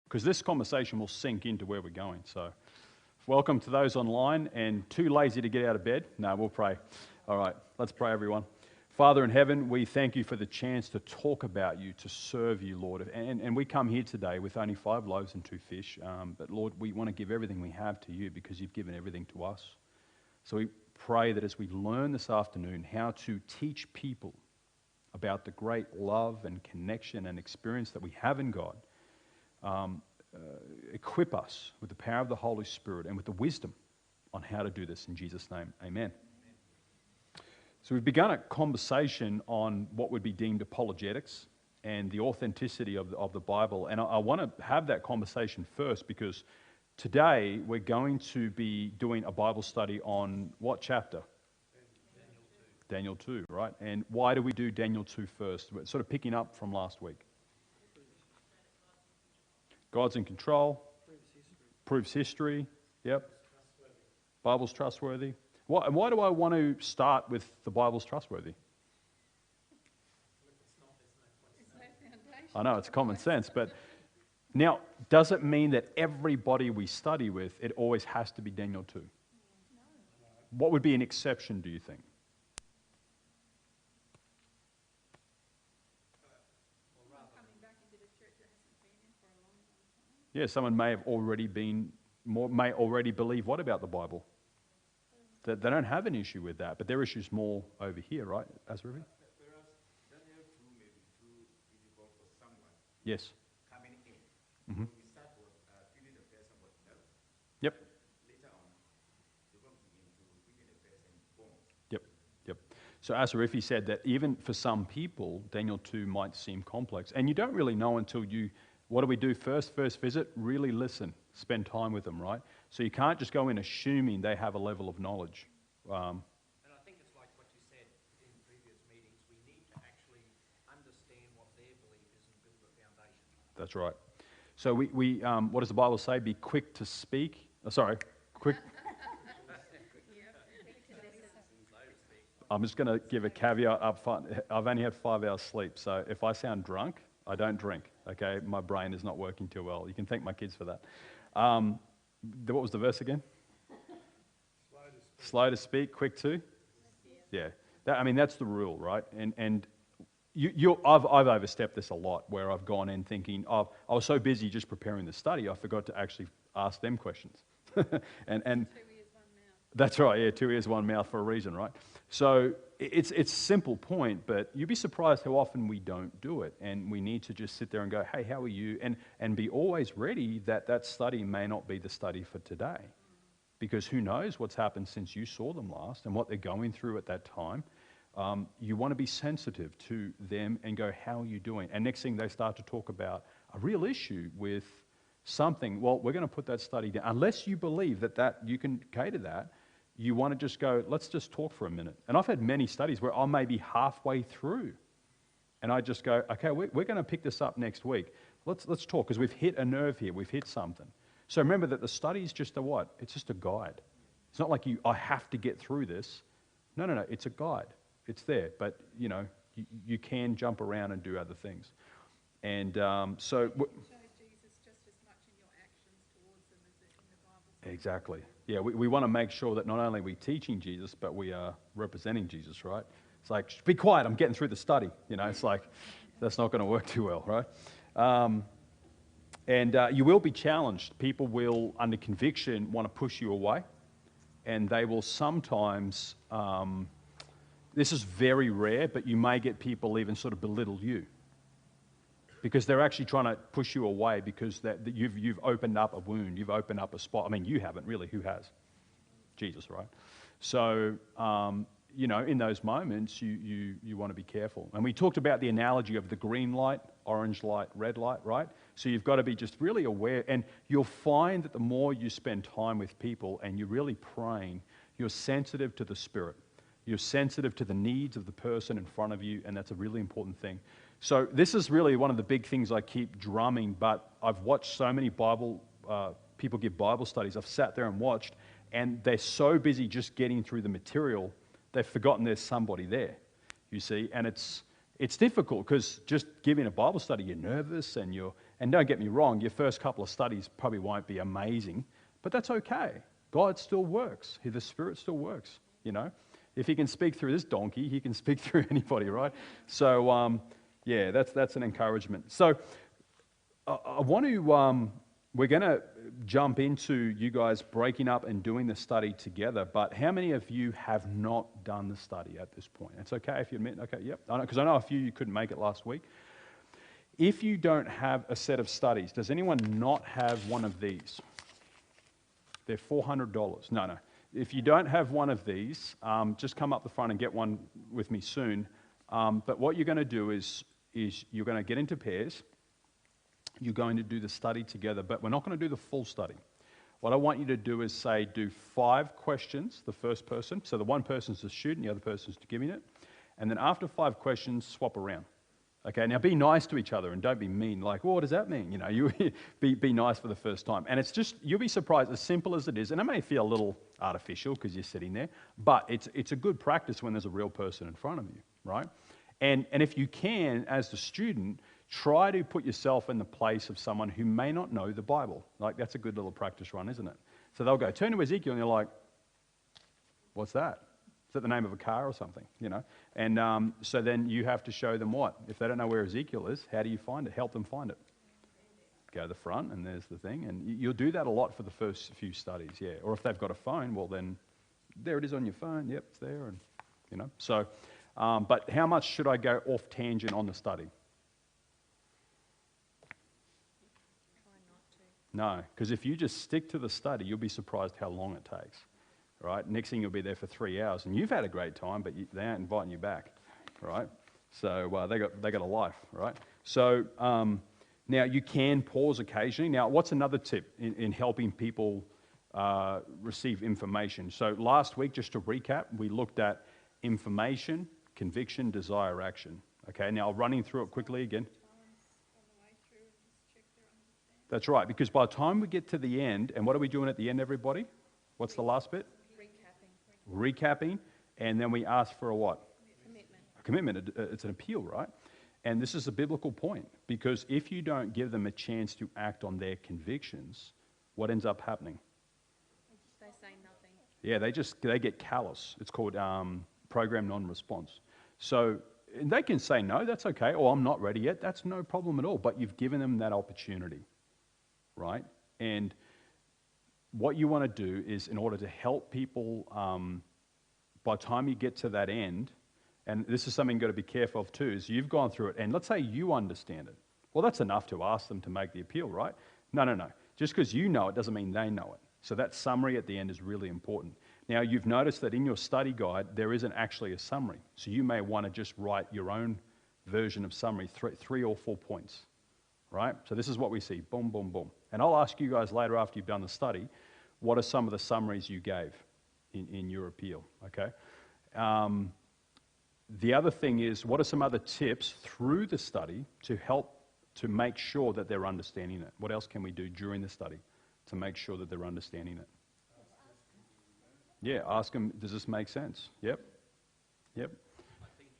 because this conversation will sink into where we're going. So welcome to those online and too lazy to get out of bed. No, we'll pray. All right, let's pray, everyone. Father in heaven, we thank you for the chance to talk about you, to serve you, Lord. And we come here today with only 5 loaves and 2 fish. But Lord, we want to give everything we have to you because you've given everything to us. So we pray that as we learn this afternoon how to teach people about the great love and connection and experience that we have in God, equip us with the power of the Holy Spirit and with the wisdom on how to do this. In Jesus' name, amen. So we've begun a conversation on what would be deemed apologetics and the authenticity of the Bible. And I want to have that conversation first because today we're going to be doing a Bible study on what chapter? Daniel 2, right? And why do we do Daniel 2 first? We're sort of picking up from last week. God's in control. Proves history. Yep. Bible's trustworthy. Why do I want to start with the Bible's trustworthy? I know, it's common sense, but now, does it mean that everybody we study with, it always has to be Daniel 2? What would be an exception, do you think? Yeah, someone may have already may already believe what about the Bible? That they don't have an issue with that, but their issue's more over here, right, Azravi? Daniel 2 may be too difficult for someone. Yes. Coming in. Mm-hmm. We start with feeding the person what knows. Yep. Later on, we're going to begin to feeding the person bones. Yep. So Azravi said that even for some people, Daniel 2 might seem complex, and you don't really know until you. What do we do first? First visit, really listen, spend time with them, right? So you can't just go in assuming they have a level of knowledge. And I think it's like what you said in previous meetings, we need to actually understand what their belief is and build a foundation. That's right. So we what does the Bible say? Be quick to speak. Quick. I'm just going to give a caveat up front. I've only had 5 hours sleep, so if I sound drunk, I don't drink, okay? My brain is not working too well. You can thank my kids for that. What was the verse again? Slow to speak, quick to? Yeah. That's the rule, right? And I've overstepped this a lot, where I've gone in thinking, I was so busy just preparing the study, I forgot to actually ask them questions. and 2 ears, 1 mouth. That's right, yeah, 2 ears, 1 mouth for a reason, right? So it's a simple point, but you'd be surprised how often we don't do it, and we need to just sit there and go, hey, how are you? And be always ready that study may not be the study for today, because who knows what's happened since you saw them last and what they're going through at that time. You want to be sensitive to them and go, how are you doing? And next thing they start to talk about a real issue with something, well, we're going to put that study down. Unless you believe that you can cater that, you want to just go, let's just talk for a minute. And I've had many studies where I may be halfway through and I just go, okay, we're going to pick this up next week. Let's talk, because we've hit a nerve here. We've hit something. So remember that the study is just a what? It's just a guide. It's not like I have to get through this. No. It's a guide. It's there. But, you can jump around and do other things. And so... Jesus just as much in your actions towards them as in the Bible. Exactly. Yeah, we want to make sure that not only are we teaching Jesus, but we are representing Jesus, right? It's like, be quiet, I'm getting through the study. It's like, that's not going to work too well, right? And you will be challenged. People will, under conviction, want to push you away. And they will sometimes, this is very rare, but you may get people even sort of belittle you, because they're actually trying to push you away because you've opened up a wound, you've opened up a spot. You haven't really. Who has? Jesus, right? So, in those moments, you want to be careful. And we talked about the analogy of the green light, orange light, red light, right? So you've got to be just really aware. And you'll find that the more you spend time with people and you're really praying, you're sensitive to the Spirit. You're sensitive to the needs of the person in front of you, and that's a really important thing. So this is really one of the big things I keep drumming, but I've watched so many people give Bible studies. I've sat there and watched, and they're so busy just getting through the material, they've forgotten there's somebody there, you see. And it's difficult, because just giving a Bible study, you're nervous and you're And don't get me wrong, your first couple of studies probably won't be amazing, but that's okay. God still works. The Spirit still works, you know. If he can speak through this donkey, he can speak through anybody, right? So, yeah, that's an encouragement. So I want to, we're going to jump into you guys breaking up and doing the study together, but how many of you have not done the study at this point? It's okay if you admit, okay, yep, because I know a few you couldn't make it last week. If you don't have a set of studies, does anyone not have one of these? They're $400. No. If you don't have one of these, just come up the front and get one with me soon. But what you're going to do is you're going to get into pairs. You're going to do the study together, but we're not going to do the full study. What I want you to do is say, do 5 questions, the first person. So the one person's the student, the other person's giving it. And then after 5 questions, swap around. Okay, now be nice to each other and don't be mean, like, well, what does that mean? You know, you be nice for the first time. And it's just, you'll be surprised, as simple as it is, and it may feel a little artificial because you're sitting there, but it's a good practice when there's a real person in front of you, right? And if you can, as the student, try to put yourself in the place of someone who may not know the Bible. Like, that's a good little practice run, isn't it? So they'll go, turn to Ezekiel, and you're like, what's that? Is that the name of a car or something, you know? And so then you have to show them what? If they don't know where Ezekiel is, how do you find it? Help them find it. Go to the front, and there's the thing. And you'll do that a lot for the first few studies, yeah. Or if they've got a phone, well, then there it is on your phone. Yep, it's there, and, you know. So, but how much should I go off tangent on the study? Try not to. No, because if you just stick to the study, you'll be surprised how long it takes. Right? Next thing you'll be there for 3 hours, and you've had a great time, but they aren't inviting you back, right? So they got a life, right? So now you can pause occasionally. Now, what's another tip in helping people receive information? So last week, just to recap, we looked at information, conviction, desire, action. Okay, now running through it quickly again. That's right, because by the time we get to the end, and what are we doing at the end, everybody? What's the last bit? Recapping, and then we ask for a what? A commitment. It's an appeal, right? And this is a biblical point, because if you don't give them a chance to act on their convictions, what ends up happening? They say nothing. Yeah, they get callous. It's called program non-response. So and they can say no, that's okay, or I'm not ready yet. That's no problem at all, but you've given them that opportunity, right? And what you want to do is, in order to help people, by the time you get to that end, and this is something you've got to be careful of too, is you've gone through it, and let's say you understand it. Well, that's enough to ask them to make the appeal, right? No. Just because you know it doesn't mean they know it. So that summary at the end is really important. Now, you've noticed that in your study guide, there isn't actually a summary. So you may want to just write your own version of summary, 3 or 4 points, right? So this is what we see, boom, boom, boom. And I'll ask you guys later after you've done the study, what are some of the summaries you gave in your appeal, okay? The other thing is, what are some other tips through the study to help to make sure that they're understanding it? What else can we do during the study to make sure that they're understanding it? Yeah, ask them, does this make sense? Yep. I think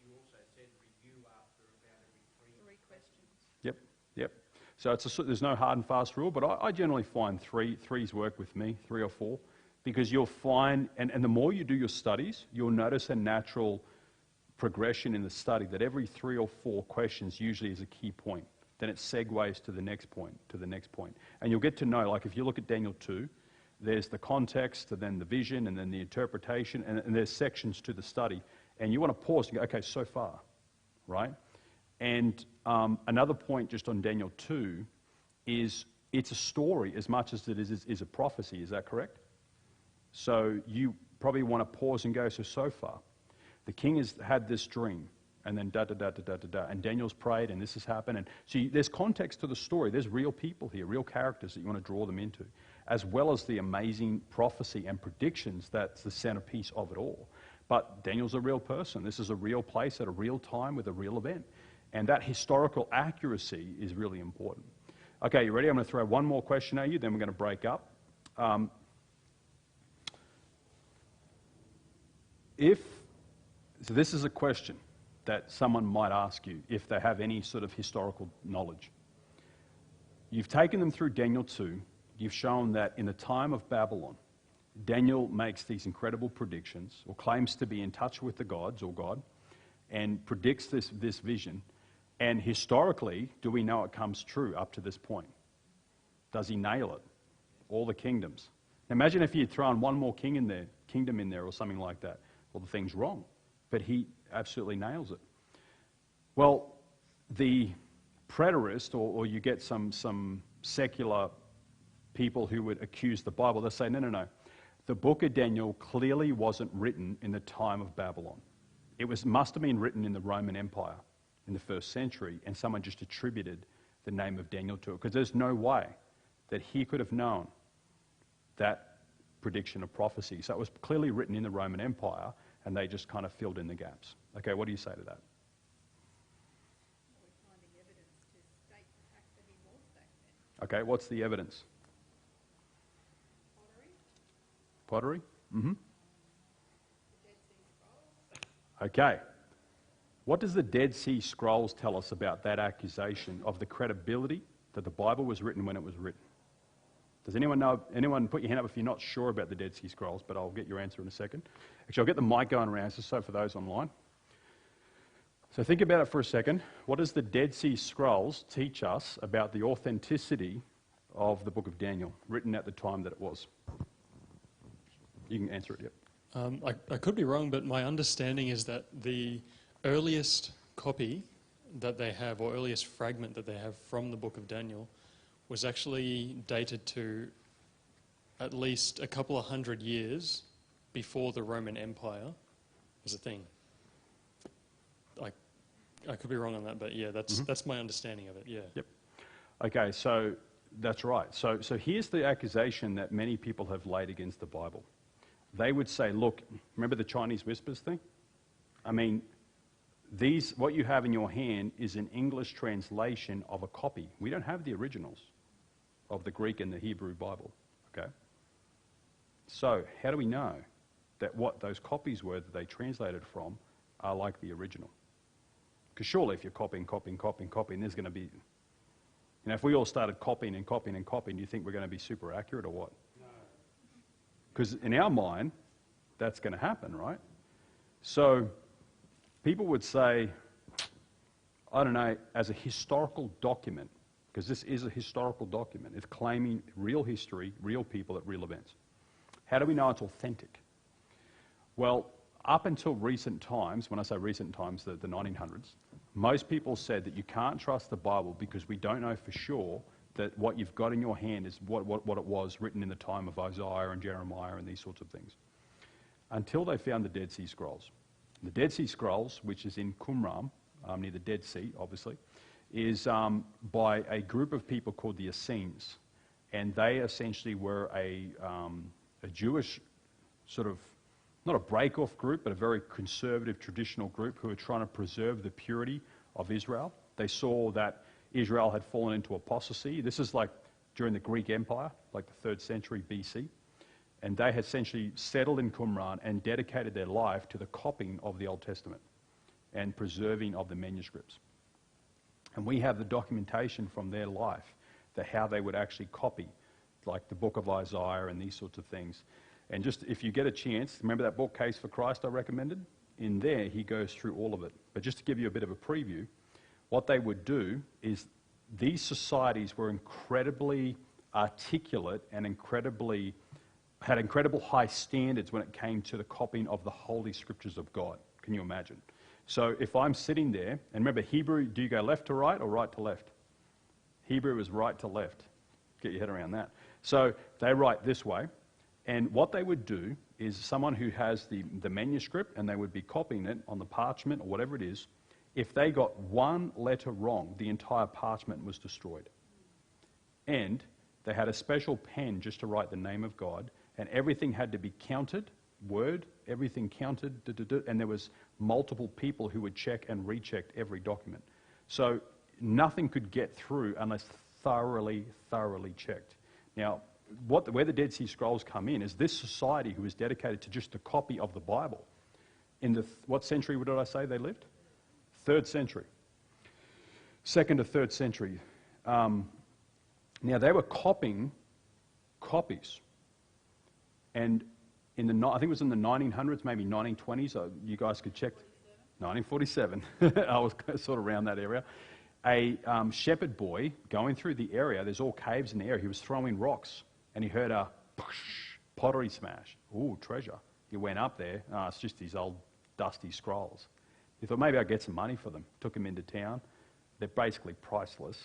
you also said review after about every 3 questions. Yep. So there's no hard and fast rule, but I generally find threes work with me, 3 or 4, because you'll find, and the more you do your studies, you'll notice a natural progression in the study that every 3 or 4 questions usually is a key point. Then it segues to the next point, And you'll get to know, like if you look at Daniel 2, there's the context, and then the vision, and then the interpretation, and there's sections to the study. And you want to pause and go, okay, so far, right? And another point just on Daniel 2 is it's a story as much as it is a prophecy. Is that correct? So you probably want to pause and go, so far. The king has had this dream, and then da-da-da-da-da-da-da, and Daniel's prayed, and this has happened. And so there's context to the story. There's real people here, real characters that you want to draw them into, as well as the amazing prophecy and predictions that's the centerpiece of it all. But Daniel's a real person. This is a real place at a real time with a real event. And that historical accuracy is really important. Okay, you ready? I'm going to throw one more question at you, then we're going to break up. So this is a question that someone might ask you if they have any sort of historical knowledge. You've taken them through Daniel 2. You've shown that in the time of Babylon, Daniel makes these incredible predictions, or claims to be in touch with the gods or God, and predicts this vision. And historically, do we know it comes true up to this point? Does he nail it? All the kingdoms. Imagine if he had thrown one more kingdom in there or something like that. Well, the thing's wrong. But he absolutely nails it. Well, the preterist, or you get some secular people who would accuse the Bible, they say, no. The book of Daniel clearly wasn't written in the time of Babylon. It must have been written in the Roman Empire in the 1st century, and someone just attributed the name of Daniel to it, because there's no way that he could have known that prediction of prophecy. So it was clearly written in the Roman Empire, and they just kind of filled in the gaps. Okay, what do you say to that? We're finding evidence to state the fact that he was back then. Okay, what's the evidence? Pottery, Pottery? Mm-hmm. the Dead Sea Scrolls. Okay. What does the Dead Sea Scrolls tell us about that accusation of the credibility that the Bible was written when it was written? Does anyone know? Anyone put your hand up if you're not sure about the Dead Sea Scrolls, but I'll get your answer in a second. Actually, I'll get the mic going around just so for those online. So think about it for a second. What does the Dead Sea Scrolls teach us about the authenticity of the book of Daniel, written at the time that it was? You can answer it, yep. I could be wrong, but my understanding is that the earliest copy that they have, or earliest fragment that they have from the book of Daniel, was actually dated to at least a couple of hundred years before the Roman Empire was a thing. I could be wrong on that, but yeah, that's my understanding of it, yeah. Yep. Okay, so that's right. So here's the accusation that many people have laid against the Bible. They would say, look, remember the Chinese whispers thing? I mean, what you have in your hand is an English translation of a copy. We don't have the originals of the Greek and the Hebrew Bible, okay? So how do we know that what those copies were that they translated from are like the original? Because surely if you're copying, there's going to be, you know, if we all started copying, do you think we're going to be super accurate or what? Because in our mind, that's going to happen, right? So people would say, I don't know, as a historical document, because this is a historical document, it's claiming real history, real people at real events. How do we know it's authentic? Well, up until recent times, when I say recent times, the 1900s, most people said that you can't trust the Bible because we don't know for sure that what you've got in your hand is what it was written in the time of Isaiah and Jeremiah and these sorts of things. Until they found the Dead Sea Scrolls. The Dead Sea Scrolls, which is in Qumran, near the Dead Sea, obviously, is by a group of people called the Essenes. And they essentially were a Jewish sort of, not a break-off group, but a very conservative, traditional group who were trying to preserve the purity of Israel. They saw that Israel had fallen into apostasy. This is like during the Greek Empire, like the 3rd century BC. And they had essentially settled in Qumran and dedicated their life to the copying of the Old Testament and preserving of the manuscripts. And we have the documentation from their life, how they would actually copy, like the book of Isaiah and these sorts of things. And just if you get a chance, remember that book, Case for Christ, I recommended? In there, he goes through all of it. But just to give you a bit of a preview, what they would do is these societies were incredibly articulate and had incredible high standards when it came to the copying of the Holy Scriptures of God. Can you imagine? So if I'm sitting there, and remember Hebrew, do you go left to right or right to left? Hebrew is right to left. Get your head around that. So they write this way, and what they would do is someone who has the manuscript, and they would be copying it on the parchment or whatever it is, if they got one letter wrong, the entire parchment was destroyed. And they had a special pen just to write the name of God, and everything had to be counted, everything counted, and there was multiple people who would check and recheck every document. So nothing could get through unless thoroughly checked. Now, where the Dead Sea Scrolls come in is this society who was dedicated to just a copy of the Bible. In what century did I say they lived? 3rd century. 2nd to 3rd century. Now, they were copying copies. And in the, I think it was in the 1900s, maybe 1920s, you guys could check. 1947. I was sort of around that area. A shepherd boy going through the area, there's all caves in the area, he was throwing rocks and he heard a pottery smash. Ooh, treasure. He went up there, it's just these old dusty scrolls. He thought maybe I'll get some money for them. Took him into town. They're basically priceless,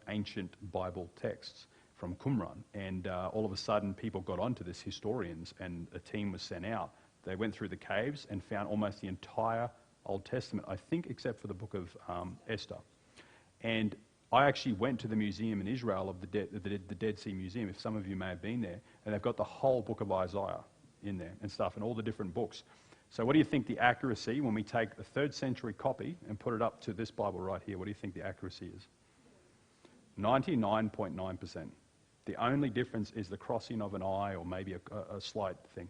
ancient Bible texts from Qumran. And all of a sudden people got onto this, historians, and a team was sent out. They went through the caves and found almost the entire Old Testament, I think, except for the book of Esther. And I actually went to the museum in Israel of the Dead Sea Museum, if some of you may have been there, and they've got the whole book of Isaiah in there and stuff, and all the different books. So what do you think the accuracy, when we take a 3rd century copy and put it up to this Bible right here, what do you think the accuracy is? 99.9%. The only difference is the crossing of an I or maybe a slight thing.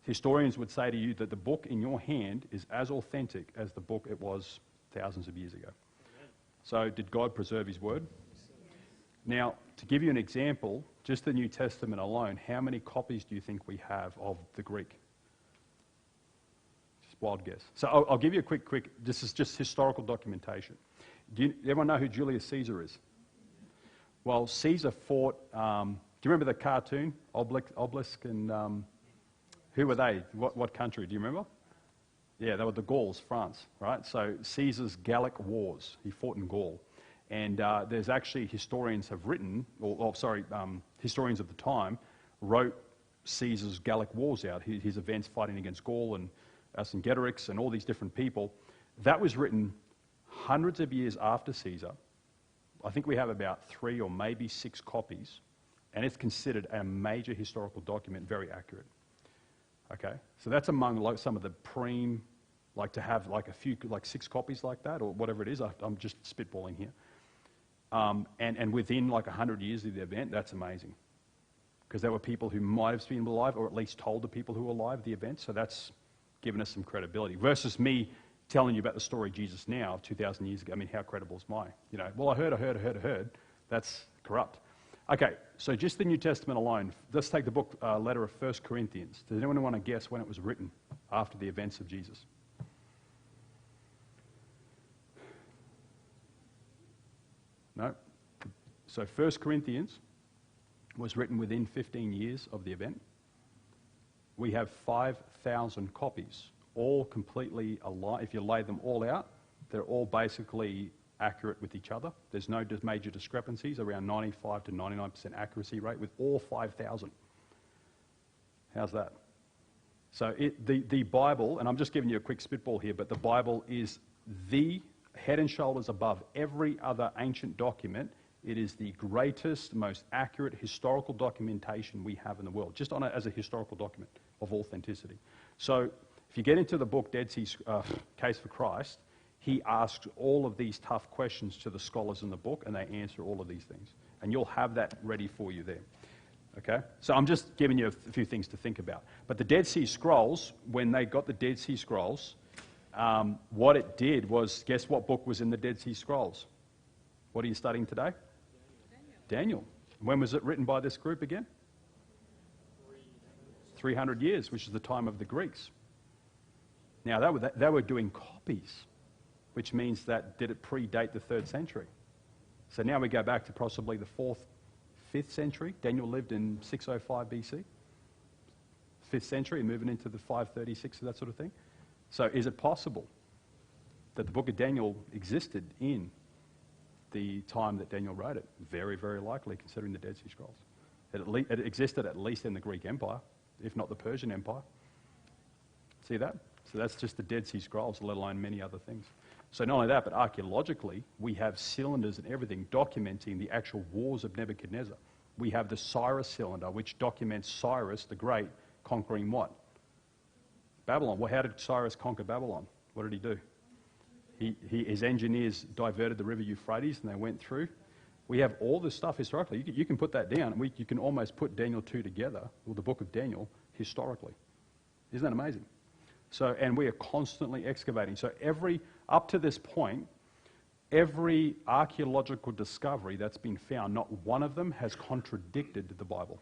Historians would say to you that the book in your hand is as authentic as the book it was thousands of years ago. So did God preserve his word? Now, to give you an example, just the New Testament alone, how many copies do you think we have of the Greek? Just wild guess. So I'll give you a quick, this is just historical documentation. Everyone know who Julius Caesar is? Well, Caesar fought, do you remember the cartoon, Obelisk and... who were they? What country? Do you remember? Yeah, they were the Gauls, France, right? So Caesar's Gallic Wars. He fought in Gaul. And there's actually historians have written, historians of the time wrote Caesar's Gallic Wars out, his events fighting against Gaul and Vercingetorix and all these different people. That was written hundreds of years after Caesar. I think we have about 3 or maybe 6 copies. And it's considered a major historical document, very accurate. Okay, so that's among some of the to have like a few, like 6 copies like that, or whatever it is. I'm just spitballing here. And within like 100 years of the event, that's amazing. Because there were people who might have been alive, or at least told the people who were alive the event, so that's given us some credibility. Versus me telling you about the story of Jesus now, 2,000 years ago. I mean, how credible is mine? You know, well, I heard. That's corrupt. Okay, so just the New Testament alone, let's take the book, letter of 1 Corinthians. Does anyone want to guess when it was written after the events of Jesus? No? So 1 Corinthians was written within 15 years of the event. We have 5,000 copies, all completely aligned. If you lay them all out, they're all basically accurate with each other. There's no major discrepancies, around 95 to 99% accuracy rate with all 5,000. How's that? So the Bible, and I'm just giving you a quick spitball here, but the Bible is the head and shoulders above every other ancient document. It is the greatest, most accurate historical documentation we have in the world, just on as a historical document of authenticity. So if you get into the book Dead Sea Case for Christ, he asks all of these tough questions to the scholars in the book, and they answer all of these things. And you'll have that ready for you there. Okay? So I'm just giving you a few things to think about. But the Dead Sea Scrolls, when they got the Dead Sea Scrolls, what it did was, guess what book was in the Dead Sea Scrolls? What are you studying today? Daniel. When was it written by this group again? 300 years, which is the time of the Greeks. Now, they were doing copies, which means that did it predate the 3rd century? So now we go back to possibly the 4th, 5th century. Daniel lived in 605 BC. 5th century, moving into the 536, that sort of thing. So is it possible that the book of Daniel existed in the time that Daniel wrote it? Very, very likely, considering the Dead Sea Scrolls. It existed at least in the Greek Empire, if not the Persian Empire. See that? So that's just the Dead Sea Scrolls, let alone many other things. So not only that, but archaeologically, we have cylinders and everything documenting the actual wars of Nebuchadnezzar. We have the Cyrus Cylinder, which documents Cyrus the Great conquering what? Babylon. Well, how did Cyrus conquer Babylon? What did he do? His engineers diverted the river Euphrates and they went through. We have all this stuff historically. You can put that down, and you can almost put Daniel 2 together, or the book of Daniel, historically. Isn't that amazing? So, and we are constantly excavating. So up to this point, every archaeological discovery that's been found, not one of them has contradicted the Bible.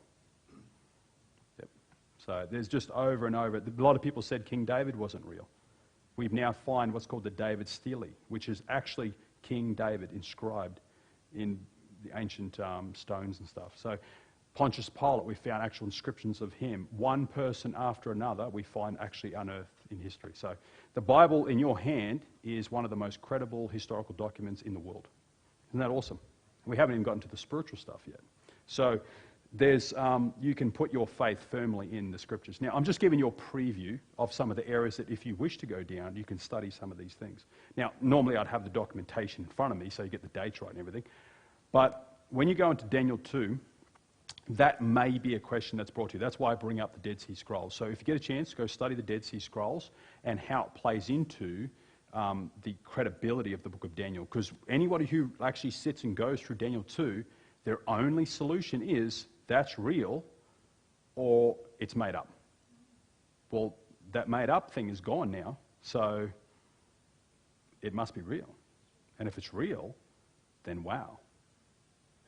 Yep. So there's just over and over. A lot of people said King David wasn't real. We've now found what's called the David Stele, which is actually King David inscribed in the ancient stones and stuff. So Pontius Pilate, we found actual inscriptions of him. One person after another we find actually unearthed in history. So the Bible in your hand is one of the most credible historical documents in the world. Isn't that awesome? We haven't even gotten to the spiritual stuff yet. So there's, you can put your faith firmly in the scriptures. Now, I'm just giving you a preview of some of the areas that if you wish to go down, you can study some of these things. Now, normally I'd have the documentation in front of me so you get the dates right and everything. But when you go into Daniel 2, that may be a question that's brought to you. That's why I bring up the Dead Sea Scrolls. So if you get a chance, go study the Dead Sea Scrolls and how it plays into the credibility of the book of Daniel. Because anybody who actually sits and goes through Daniel 2, their only solution is that's real or it's made up. Well, that made up thing is gone now, so it must be real. And if it's real, then wow.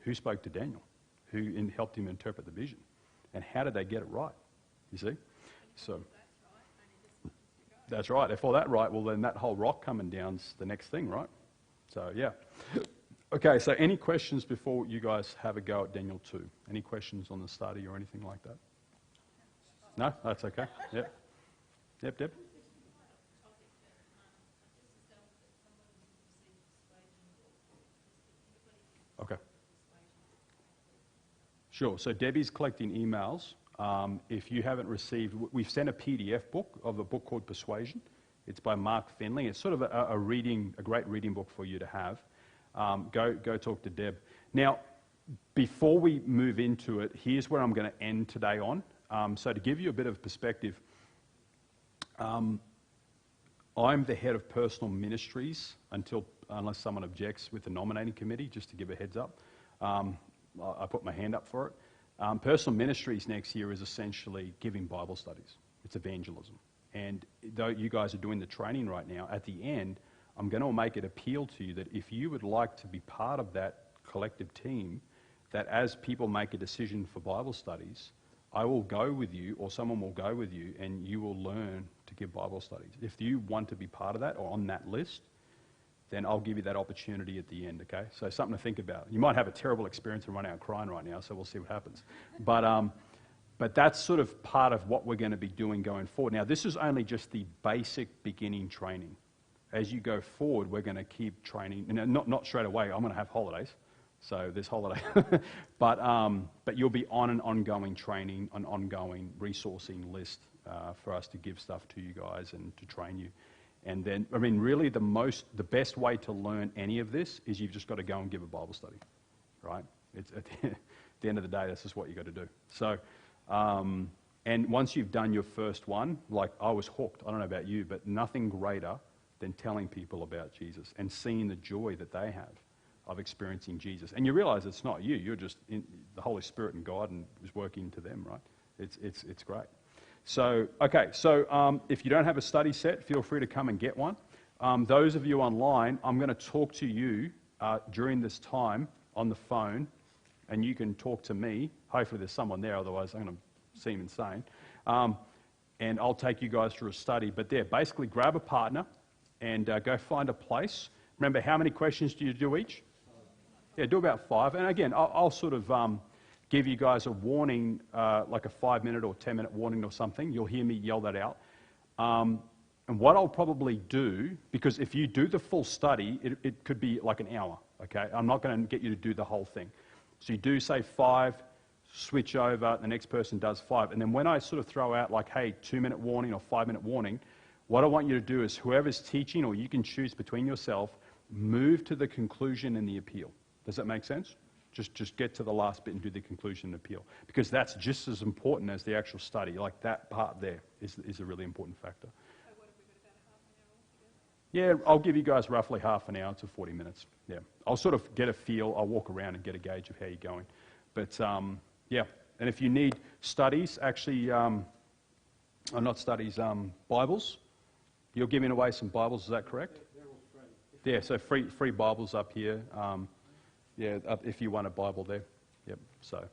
Who spoke to Daniel? Who helped him interpret the vision? And how did they get it right? You see? So that's right. If all that right, well then that whole rock coming down's the next thing, right? So yeah. Okay, so any questions before you guys have a go at Daniel 2? Any questions on the study or anything like that? No? That's okay. Yep. Yep, Deb? Okay. Sure. So Debbie's collecting emails. If you haven't received, we've sent a PDF book of a book called Persuasion. It's by Mark Finley. It's sort of a great reading book for you to have. Go talk to Deb. Now, before we move into it, here's where I'm going to end today on. So to give you a bit of perspective, I'm the head of personal ministries unless someone objects with the nominating committee, just to give a heads up. I put my hand up for it. Personal ministries next year is essentially giving Bible studies. It's evangelism. And though you guys are doing the training right now, at the end, I'm going to make it appeal to you that if you would like to be part of that collective team, that as people make a decision for Bible studies, I will go with you or someone will go with you and you will learn to give Bible studies. If you want to be part of that or on that list, then I'll give you that opportunity at the end, okay? So something to think about. You might have a terrible experience and run out crying right now, so we'll see what happens. But that's sort of part of what we're going to be doing going forward. Now, this is only just the basic beginning training. As you go forward, we're going to keep training. Not straight away. I'm going to have holidays, so there's holiday. but you'll be on an ongoing training, an ongoing resourcing list for us to give stuff to you guys and to train you. And then, I mean, really the best way to learn any of this is you've just got to go and give a Bible study, right? It's at the end of the day, that's just what you got to do. So, and once you've done your first one, like I was hooked. I don't know about you, but nothing greater than telling people about Jesus and seeing the joy that they have of experiencing Jesus. And you realize it's not you. You're just the Holy Spirit and God and is working to them, right? It's great. So, okay, so if you don't have a study set, feel free to come and get one. Those of you online, I'm going to talk to you during this time on the phone, and you can talk to me. Hopefully there's someone there, otherwise I'm going to seem insane. And I'll take you guys through a study. But there, basically grab a partner and go find a place. Remember, how many questions do you do each? Yeah, do about 5. And again, I'll sort of give you guys a warning, like a 5-minute or 10-minute warning or something. You'll hear me yell that out. And what I'll probably do, because if you do the full study, it could be like an hour, okay? I'm not going to get you to do the whole thing. So you do say 5, switch over, the next person does 5. And then when I sort of throw out like, hey, 2-minute warning or 5-minute warning, what I want you to do is whoever's teaching, or you can choose between yourself, move to the conclusion and the appeal. Does that make sense? Just get to the last bit and do the conclusion and appeal. Because that's just as important as the actual study. Like that part there is a really important factor. So what have we got, about half an hour altogether? Yeah, I'll give you guys roughly half an hour to 40 minutes. Yeah, I'll sort of get a feel. I'll walk around and get a gauge of how you're going. But yeah, and if you need studies, actually, not studies, Bibles. You're giving away some Bibles, is that correct? They're all free. Yeah, so free Bibles up here. If you want a Bible there. Yep, so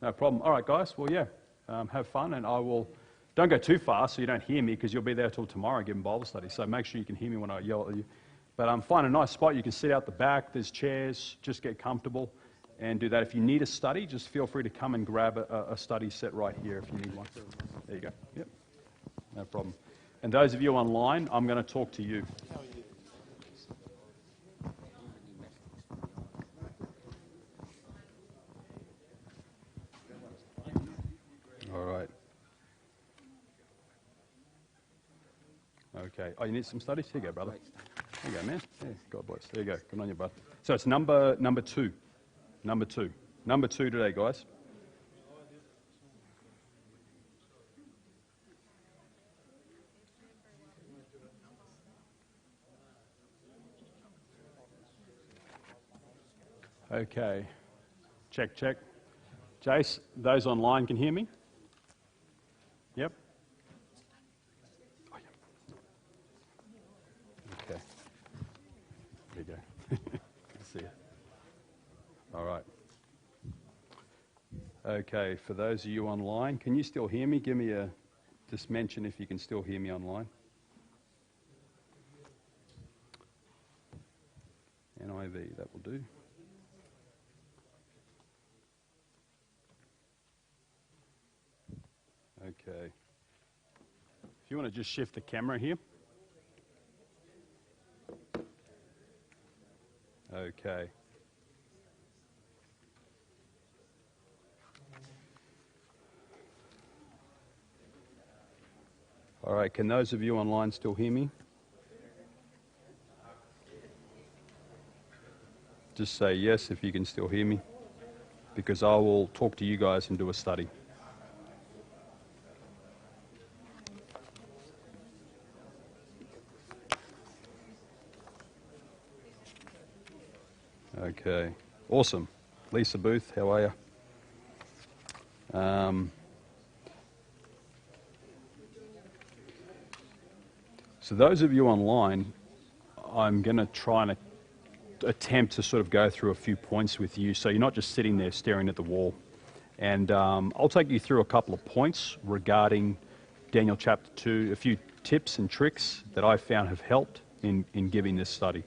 no problem. All right, guys. Well, yeah, have fun, and don't go too fast so you don't hear me, because you'll be there till tomorrow giving Bible study. So make sure you can hear me when I yell at you. But find a nice spot. You can sit out the back. There's chairs. Just get comfortable and do that. If you need a study, just feel free to come and grab a study set right here if you need one. There you go. Yep, no problem. And those of you online, I'm going to talk to you. All right. Okay. Oh, you need some studies? Here you go, brother. There you go, man. Yeah, God bless. There you go. Good on you, bud. So it's number two. Number two today, guys. Okay. Check. Jace, those online can hear me? Yep. Oh, yeah. Okay. There you go. Good to see you. All right. Okay, for those of you online, can you still hear me? Just mention if you can still hear me online. NIV, that will do. Okay. If you want to just shift the camera here. Okay. All right, can those of you online still hear me? Just say yes if you can still hear me, because I will talk to you guys and do a study. Okay, awesome. Lisa Booth, how are you? So those of you online, I'm going to try and attempt to sort of go through a few points with you, so you're not just sitting there staring at the wall. And I'll take you through a couple of points regarding Daniel chapter 2, a few tips and tricks that I found have helped in giving this study.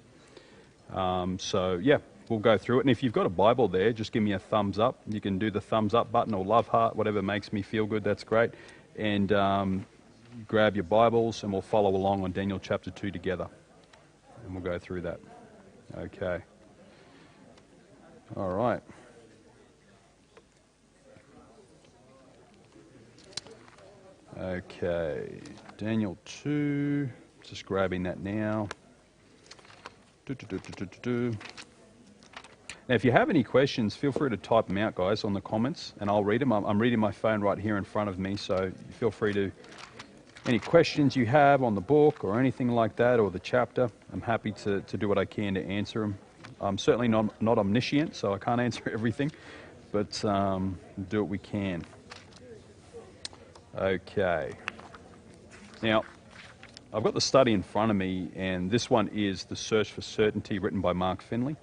So yeah, we'll go through it. And if you've got a Bible there, just give me a thumbs up. You can do the thumbs up button or love heart, whatever makes me feel good, that's great. And grab your Bibles and we'll follow along on Daniel chapter 2 together. And we'll go through that. Okay. All right. Okay. Daniel 2. Just grabbing that now. Now, if you have any questions, feel free to type them out, guys, on the comments, and I'll read them. I'm reading my phone right here in front of me, so feel free to... Any questions you have on the book or anything like that, or the chapter, I'm happy to do what I can to answer them. I'm certainly not omniscient, so I can't answer everything, but do what we can. Okay. Now, I've got the study in front of me, and this one is The Search for Certainty, written by Mark Finley.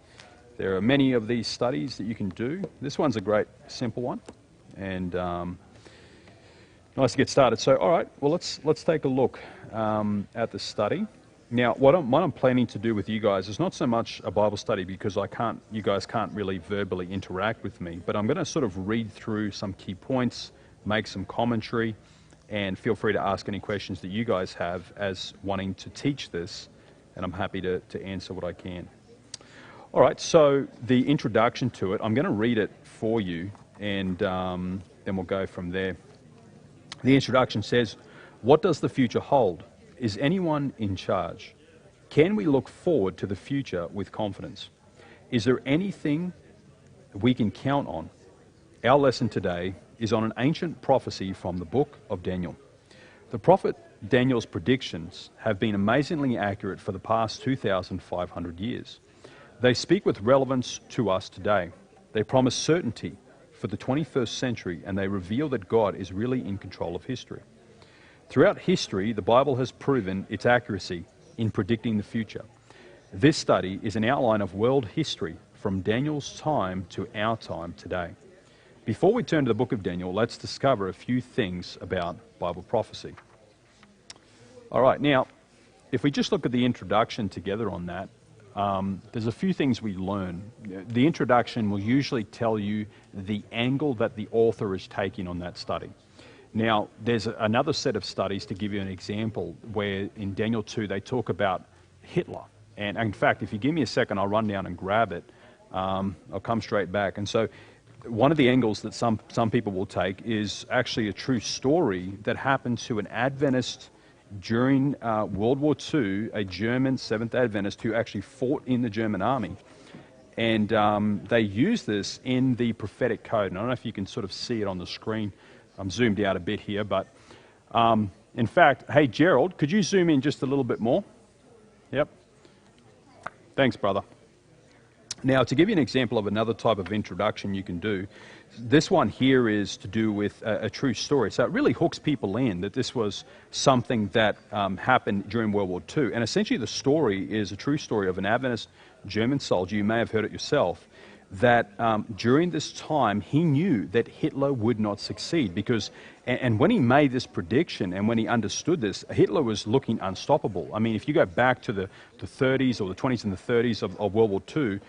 There are many of these studies that you can do. This one's a great, simple one, and nice to get started. So, all right, well, let's take a look at the study. Now, what I'm planning to do with you guys is not so much a Bible study, because you guys can't really verbally interact with me, but I'm going to sort of read through some key points, make some commentary, and feel free to ask any questions that you guys have as wanting to teach this, and I'm happy to answer what I can. All right, so the introduction to it, I'm going to read it for you, and then we'll go from there. The introduction says, "What does the future hold? Is anyone in charge? Can we look forward to the future with confidence? Is there anything we can count on?" Our lesson today is on an ancient prophecy from the book of Daniel. The prophet Daniel's predictions have been amazingly accurate for the past 2,500 years. They speak with relevance to us today. They promise certainty for the 21st century, and they reveal that God is really in control of history. Throughout history, the Bible has proven its accuracy in predicting the future. This study is an outline of world history from Daniel's time to our time today. Before we turn to the book of Daniel, let's discover a few things about Bible prophecy. All right, now, if we just look at the introduction together on that, there's a few things we learn. The introduction will usually tell you the angle that the author is taking on that study. Now, there's another set of studies, to give you an example, where in Daniel 2 they talk about Hitler. And in fact, if you give me a second, I'll run down and grab it. I'll come straight back. And so one of the angles that some people will take is actually a true story that happened to an Adventist during World War II, a German Seventh Adventist who actually fought in the German army. And they use this in the prophetic code. And I don't know if you can sort of see it on the screen. I'm zoomed out a bit here, but in fact, hey Gerald, could you zoom in just a little bit more? Yep. Thanks, brother. Now, to give you an example of another type of introduction you can do, this one here is to do with a true story. So it really hooks people in that this was something that happened during World War II. And essentially the story is a true story of an Adventist German soldier, you may have heard it yourself, that during this time he knew that Hitler would not succeed because, and when he made this prediction and when he understood this, Hitler was looking unstoppable. I mean, if you go back to the 30s or the 20s and the 30s of World War II,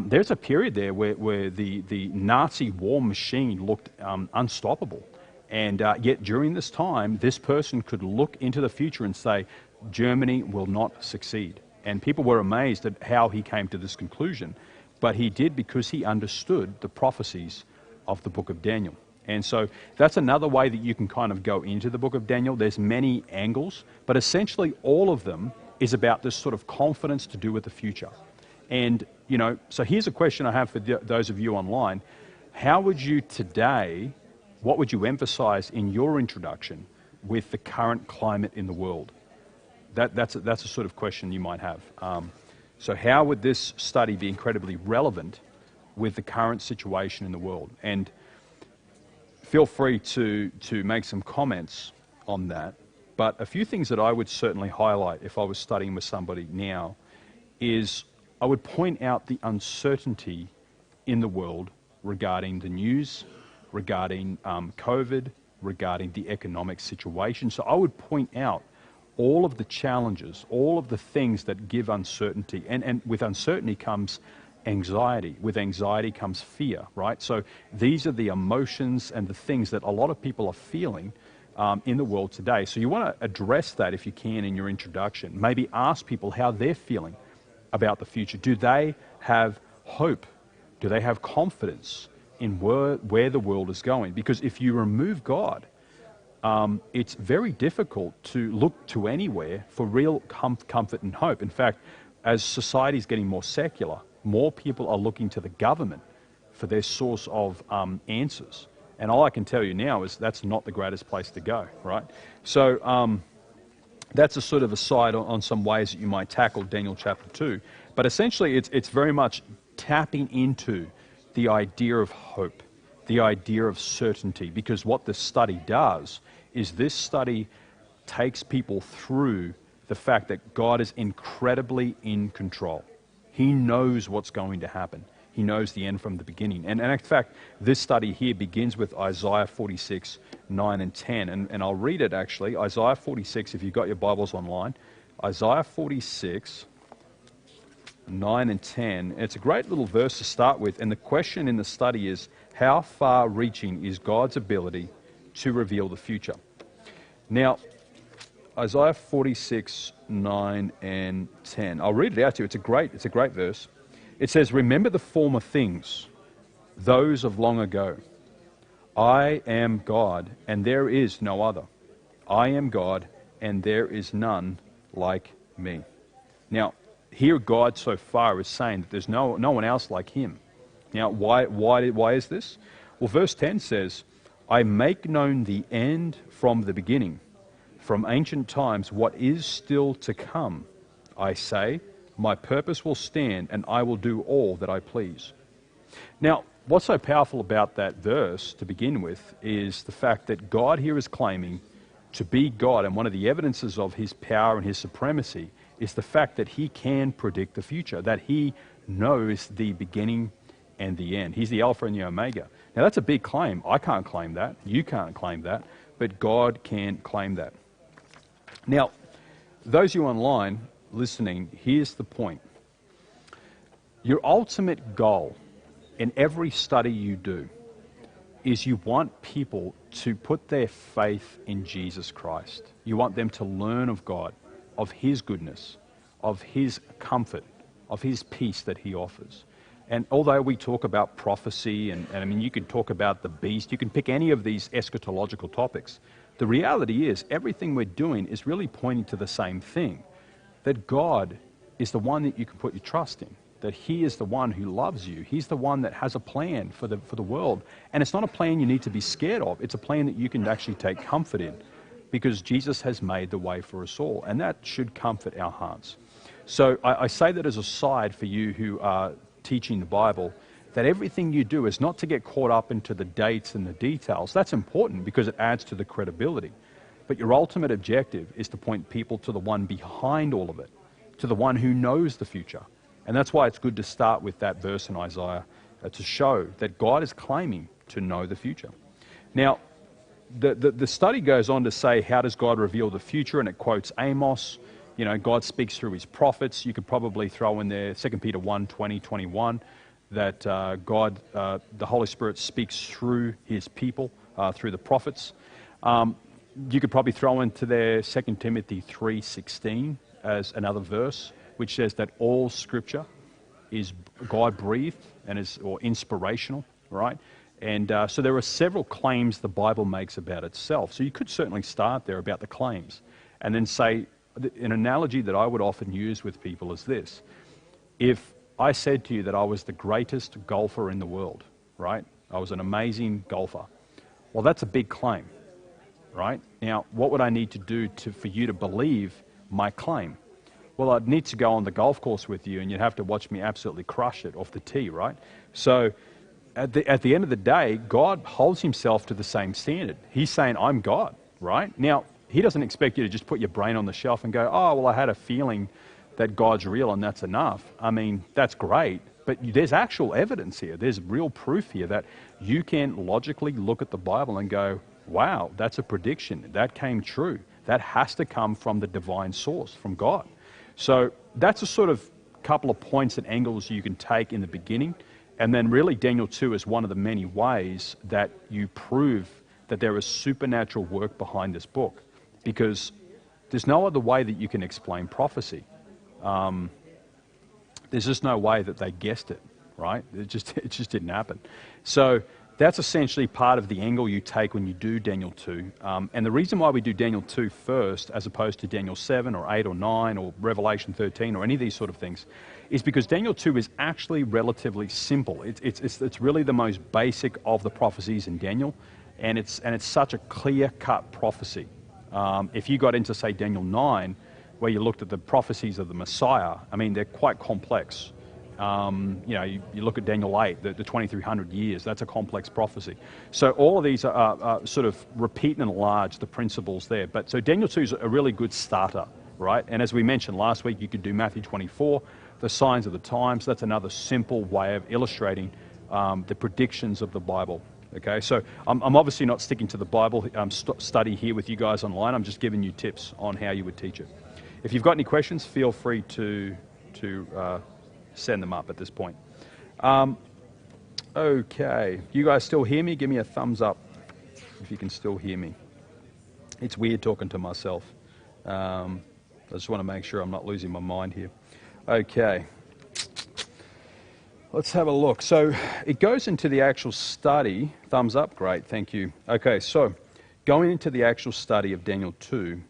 there's a period there where the Nazi war machine looked unstoppable. And yet during this time, this person could look into the future and say, Germany will not succeed. And people were amazed at how he came to this conclusion. But he did because he understood the prophecies of the book of Daniel. And so that's another way that you can kind of go into the book of Daniel. There's many angles, but essentially all of them is about this sort of confidence to do with the future. And, you know, so here's a question I have for those of you online. How would you today, what would you emphasize in your introduction with the current climate in the world? That's a sort of question you might have. So how would this study be incredibly relevant with the current situation in the world? And feel free to make some comments on that. But a few things that I would certainly highlight if I was studying with somebody now is I would point out the uncertainty in the world regarding the news, regarding COVID, regarding the economic situation. So I would point out all of the challenges, all of the things that give uncertainty. And with uncertainty comes anxiety. With anxiety comes fear, right? So these are the emotions and the things that a lot of people are feeling in the world today. So you want to address that if you can in your introduction. Maybe ask people how they're feeling about the future. Do they have hope? Do they have confidence in where the world is going? Because if you remove God, it's very difficult to look to anywhere for real comfort and hope. In fact, as society is getting more secular, more people are looking to the government for their source of answers. And all I can tell you now is that's not the greatest place to go, right? So that's a sort of aside on some ways that you might tackle Daniel chapter 2. But essentially, it's very much tapping into the idea of hope, the idea of certainty, because what this study does is this study takes people through the fact that God is incredibly in control. He knows what's going to happen. He knows the end from the beginning. And in fact, this study here begins with Isaiah 46, 9 and 10. And I'll read it actually. Isaiah 46, if you've got your Bibles online. Isaiah 46, 9 and 10. It's a great little verse to start with. And the question in the study is, how far-reaching is God's ability to reveal the future? Now, Isaiah 46, 9 and 10. I'll read it out to you. It's a great verse. It says, remember the former things, those of long ago. I am God, and there is no other. I am God, and there is none like me. Now, here God so far is saying that there's no one else like him. Now, why is this? Well, verse 10 says, I make known the end from the beginning, from ancient times what is still to come. I say, my purpose will stand, and I will do all that I please. Now, what's so powerful about that verse to begin with is the fact that God here is claiming to be God, and one of the evidences of his power and his supremacy is the fact that he can predict the future, that he knows the beginning and the end. He's the Alpha and the Omega. Now that's a big claim. I can't claim that. You can't claim that. But God can claim that. Now, those of you online listening, here's the point. Your ultimate goal in every study you do is you want people to put their faith in Jesus Christ. You want them to learn of God, of his goodness, of his comfort, of his peace that he offers. And although we talk about prophecy, and I mean, you can talk about the beast, you can pick any of these eschatological topics. The reality is, everything we're doing is really pointing to the same thing, that God is the one that you can put your trust in, that he is the one who loves you. He's the one that has a plan for the world. And it's not a plan you need to be scared of. It's a plan that you can actually take comfort in, because Jesus has made the way for us all, and that should comfort our hearts. So I say that as a side for you who are teaching the Bible, that everything you do is not to get caught up into the dates and the details. That's important because it adds to the credibility. But your ultimate objective is to point people to the one behind all of it, to the one who knows the future. And that's why it's good to start with that verse in Isaiah to show that God is claiming to know the future. Now, the study goes on to say, how does God reveal the future? And it quotes Amos. You know, God speaks through his prophets. You could probably throw in there 2 Peter 1, 20, 21, that God, the Holy Spirit speaks through his people, through the prophets. You could probably throw into there 2 Timothy 3:16 as another verse, which says that all Scripture is God-breathed and or inspirational, right? And so there are several claims the Bible makes about itself. So you could certainly start there about the claims and then say, an analogy that I would often use with people is this. If I said to you that I was the greatest golfer in the world, right? I was an amazing golfer. Well, that's a big claim, right? Now, what would I need to do for you to believe my claim? Well, I'd need to go on the golf course with you, and you'd have to watch me absolutely crush it off the tee, right? So at the end of the day, God holds himself to the same standard. He's saying, I'm God, right? Now, he doesn't expect you to just put your brain on the shelf and go, oh, well, I had a feeling that God's real and that's enough. I mean, that's great, but there's actual evidence here. There's real proof here that you can logically look at the Bible and go, wow, that's a prediction. That came true. That has to come from the divine source, from God. So that's a sort of couple of points and angles you can take in the beginning. And then really Daniel 2 is one of the many ways that you prove that there is supernatural work behind this book, because there's no other way that you can explain prophecy. There's just no way that they guessed it, right? It just didn't happen. So that's essentially part of the angle you take when you do Daniel 2. And the reason why we do Daniel 2 first, as opposed to Daniel 7 or 8 or 9 or Revelation 13 or any of these sort of things, is because Daniel 2 is actually relatively simple. It's really the most basic of the prophecies in Daniel, and it's such a clear-cut prophecy. If you got into, say, Daniel 9, where you looked at the prophecies of the Messiah, I mean, they're quite complex. You look at Daniel 8, the 2300 years, that's a complex prophecy. So all of these are sort of repeat and enlarge the principles there. But so Daniel 2 is a really good starter, right? And as we mentioned last week, you could do Matthew 24, the signs of the times. That's another simple way of illustrating the predictions of the Bible. Okay, so I'm obviously not sticking to the Bible study here with you guys online. I'm just giving you tips on how you would teach it. If you've got any questions, feel free to send them up at this point. Okay, you guys still hear me? Give me a thumbs up if you can still hear me. It's weird talking to myself. I just want to make sure I'm not losing my mind here. Okay. Let's have a look. So it goes into the actual study. Thumbs up, great, thank you. Okay, so going into the actual study of Daniel 2,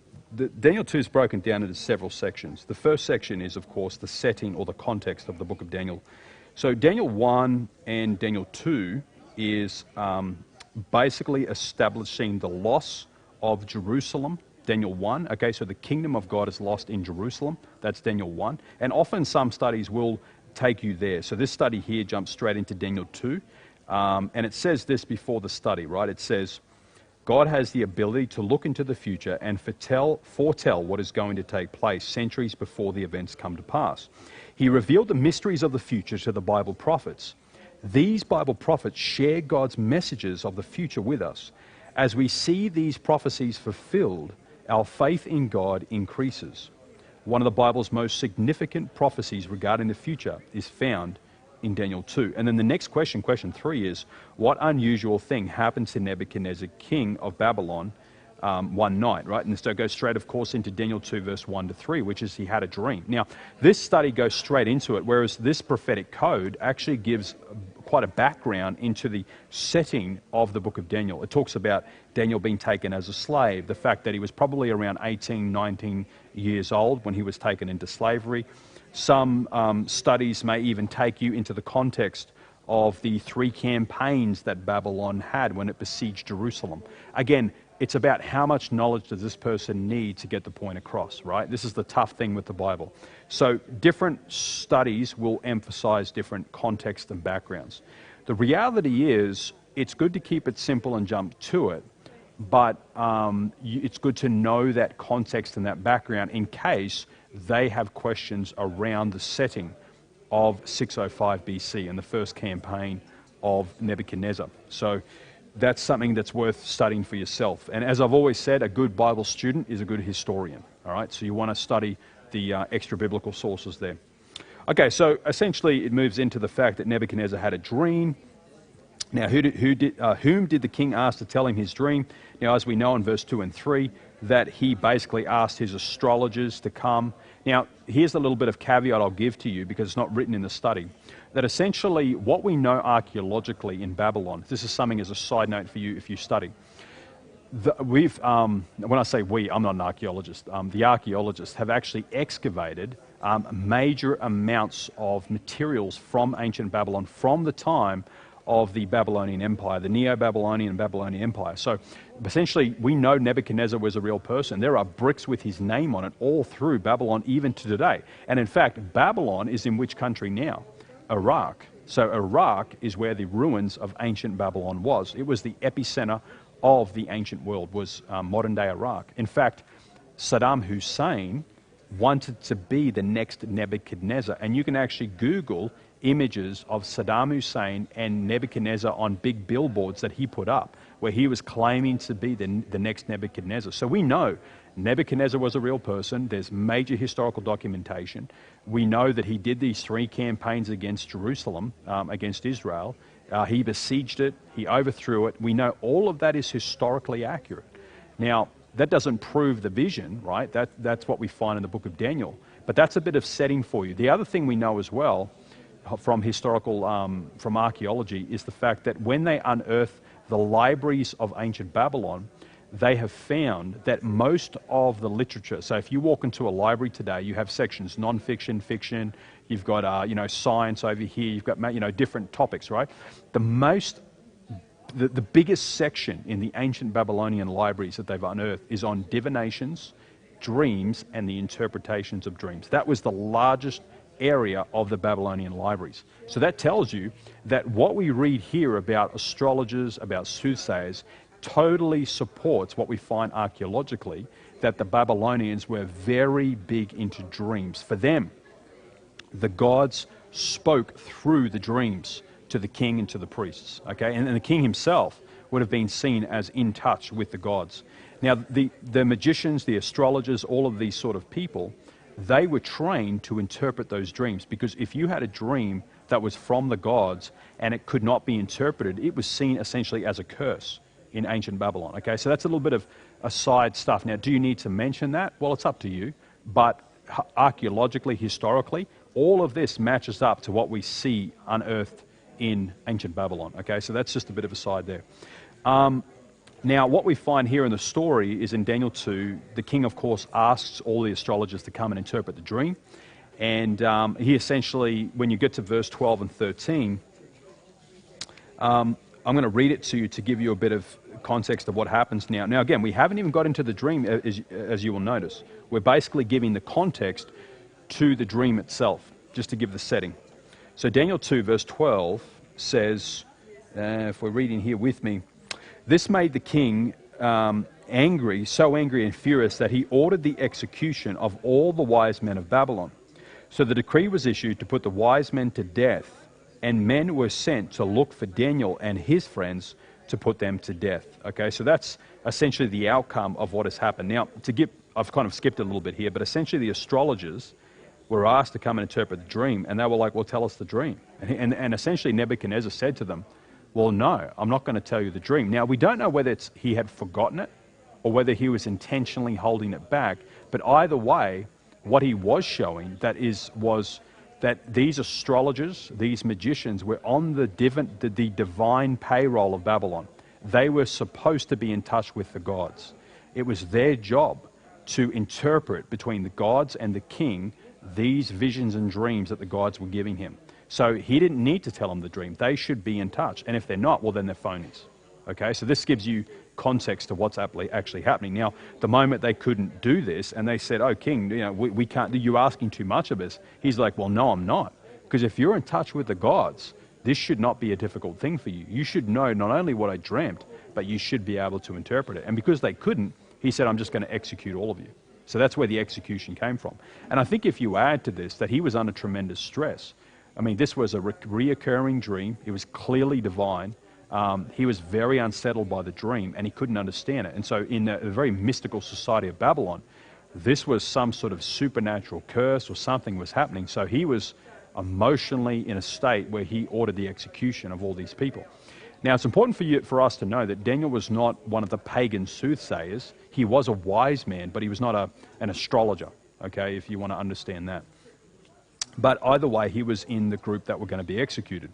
Daniel 2 is broken down into several sections. The first section is, of course, the setting or the context of the book of Daniel. So Daniel 1 and Daniel 2 is basically establishing the loss of Jerusalem. Daniel 1, okay, so the kingdom of God is lost in Jerusalem. That's Daniel 1. And often some studies will take you there. So this study here jumps straight into Daniel 2. And it says this before the study, right? It says, God has the ability to look into the future and foretell what is going to take place centuries before the events come to pass. He revealed the mysteries of the future to the Bible prophets. These Bible prophets share God's messages of the future with us. As we see these prophecies fulfilled, our faith in God increases. One of the Bible's most significant prophecies regarding the future is found in Daniel 2. And then the next question, question 3, is what unusual thing happened to Nebuchadnezzar, king of Babylon, one night, right? And so it goes straight, of course, into Daniel 2, verse 1 to 3, which is he had a dream. Now, this study goes straight into it, whereas this prophetic code actually gives quite a background into the setting of the book of Daniel. It talks about Daniel being taken as a slave, the fact that he was probably around 18, 19 years old when he was taken into slavery. Some studies may even take you into the context of the 3 campaigns that Babylon had when it besieged Jerusalem. Again, it's about how much knowledge does this person need to get the point across, right? This is the tough thing with the Bible. So different studies will emphasize different contexts and backgrounds. The reality is, it's good to keep it simple and jump to it, but it's good to know that context and that background in case they have questions around the setting of 605 BC and the first campaign of Nebuchadnezzar. So that's something that's worth studying for yourself. And as I've always said, a good Bible student is a good historian. All right, so you want to study the extra biblical sources there. Okay, so essentially it moves into the fact that Nebuchadnezzar had a dream. Now, whom did the king ask to tell him his dream? Now, as we know in verse 2 and 3, that he basically asked his astrologers to come. Now, here's a little bit of caveat I'll give to you because it's not written in the study. That essentially what we know archaeologically in Babylon, this is something as a side note for you if you study. When I say we, I'm not an archaeologist. The archaeologists have actually excavated major amounts of materials from ancient Babylon from the time of the Babylonian Empire, the Neo-Babylonian and Babylonian Empire. So essentially, we know Nebuchadnezzar was a real person. There are bricks with his name on it all through Babylon, even to today. And in fact, Babylon is in which country now? Iraq. So Iraq is where the ruins of ancient Babylon was. It was the epicenter of the ancient world, was modern-day Iraq. In fact, Saddam Hussein wanted to be the next Nebuchadnezzar. And you can actually Google images of Saddam Hussein and Nebuchadnezzar on big billboards that he put up, where he was claiming to be the next Nebuchadnezzar. So we know Nebuchadnezzar was a real person. There's major historical documentation. We know that he did these 3 campaigns against Jerusalem, against Israel. He besieged it. He overthrew it. We know all of that is historically accurate. Now, that doesn't prove the vision, right? That's what we find in the book of Daniel. But that's a bit of setting for you. The other thing we know as well from from archaeology is the fact that when they unearth the libraries of ancient Babylon, they have found that most of the literature, so if you walk into a library today, you have sections, non-fiction, fiction, you've got, science over here, you've got, different topics, right? The biggest section in the ancient Babylonian libraries that they've unearthed is on divinations, dreams, and the interpretations of dreams. That was the largest area of the Babylonian libraries. So that tells you that what we read here about astrologers, about soothsayers, totally supports what we find archaeologically, that the Babylonians were very big into dreams. For them, the gods spoke through the dreams to the king and to the priests, okay? And the king himself would have been seen as in touch with the gods. Now, the magicians, the astrologers, all of these sort of people, they were trained to interpret those dreams, because if you had a dream that was from the gods and it could not be interpreted, it was seen essentially as a curse in ancient Babylon. Okay, so that's a little bit of aside stuff. Now, do you need to mention that? Well, it's up to you. But archaeologically, historically, all of this matches up to what we see unearthed in ancient Babylon. Okay, so that's just a bit of a side there. Now, what we find here in the story is in Daniel 2, the king, of course, asks all the astrologers to come and interpret the dream. And he essentially, when you get to verse 12 and 13, I'm going to read it to you to give you a bit of context of what happens now. Now, again, we haven't even got into the dream, as you will notice. We're basically giving the context to the dream itself, just to give the setting. So Daniel 2, verse 12 says, if we're reading here with me, this made the king angry, so angry and furious that he ordered the execution of all the wise men of Babylon. So the decree was issued to put the wise men to death, and men were sent to look for Daniel and his friends to put them to death. Okay, so that's essentially the outcome of what has happened. Now, I've kind of skipped a little bit here, but essentially the astrologers were asked to come and interpret the dream, and they were like, well, tell us the dream. And essentially Nebuchadnezzar said to them, well, no, I'm not going to tell you the dream. Now, we don't know whether he had forgotten it or whether he was intentionally holding it back, but either way, what he was showing was that these astrologers, these magicians, were on the divine payroll of Babylon. They were supposed to be in touch with the gods. It was their job to interpret between the gods and the king these visions and dreams that the gods were giving him. So he didn't need to tell them the dream. They should be in touch. And if they're not, well, then they're phonies. Okay, so this gives you context to what's actually happening. Now, the moment they couldn't do this and they said, oh, king, we can't, you're asking too much of us. He's like, well, no, I'm not. Because if you're in touch with the gods, this should not be a difficult thing for you. You should know not only what I dreamt, but you should be able to interpret it. And because they couldn't, he said, I'm just going to execute all of you. So that's where the execution came from. And I think if you add to this that he was under tremendous stress. I mean, this was a reoccurring dream. It was clearly divine. He was very unsettled by the dream, and he couldn't understand it. And so in the very mystical society of Babylon, this was some sort of supernatural curse or something was happening. So he was emotionally in a state where he ordered the execution of all these people. Now, it's important for us to know that Daniel was not one of the pagan soothsayers. He was a wise man, but he was not an astrologer, okay, if you want to understand that. But either way, he was in the group that were going to be executed.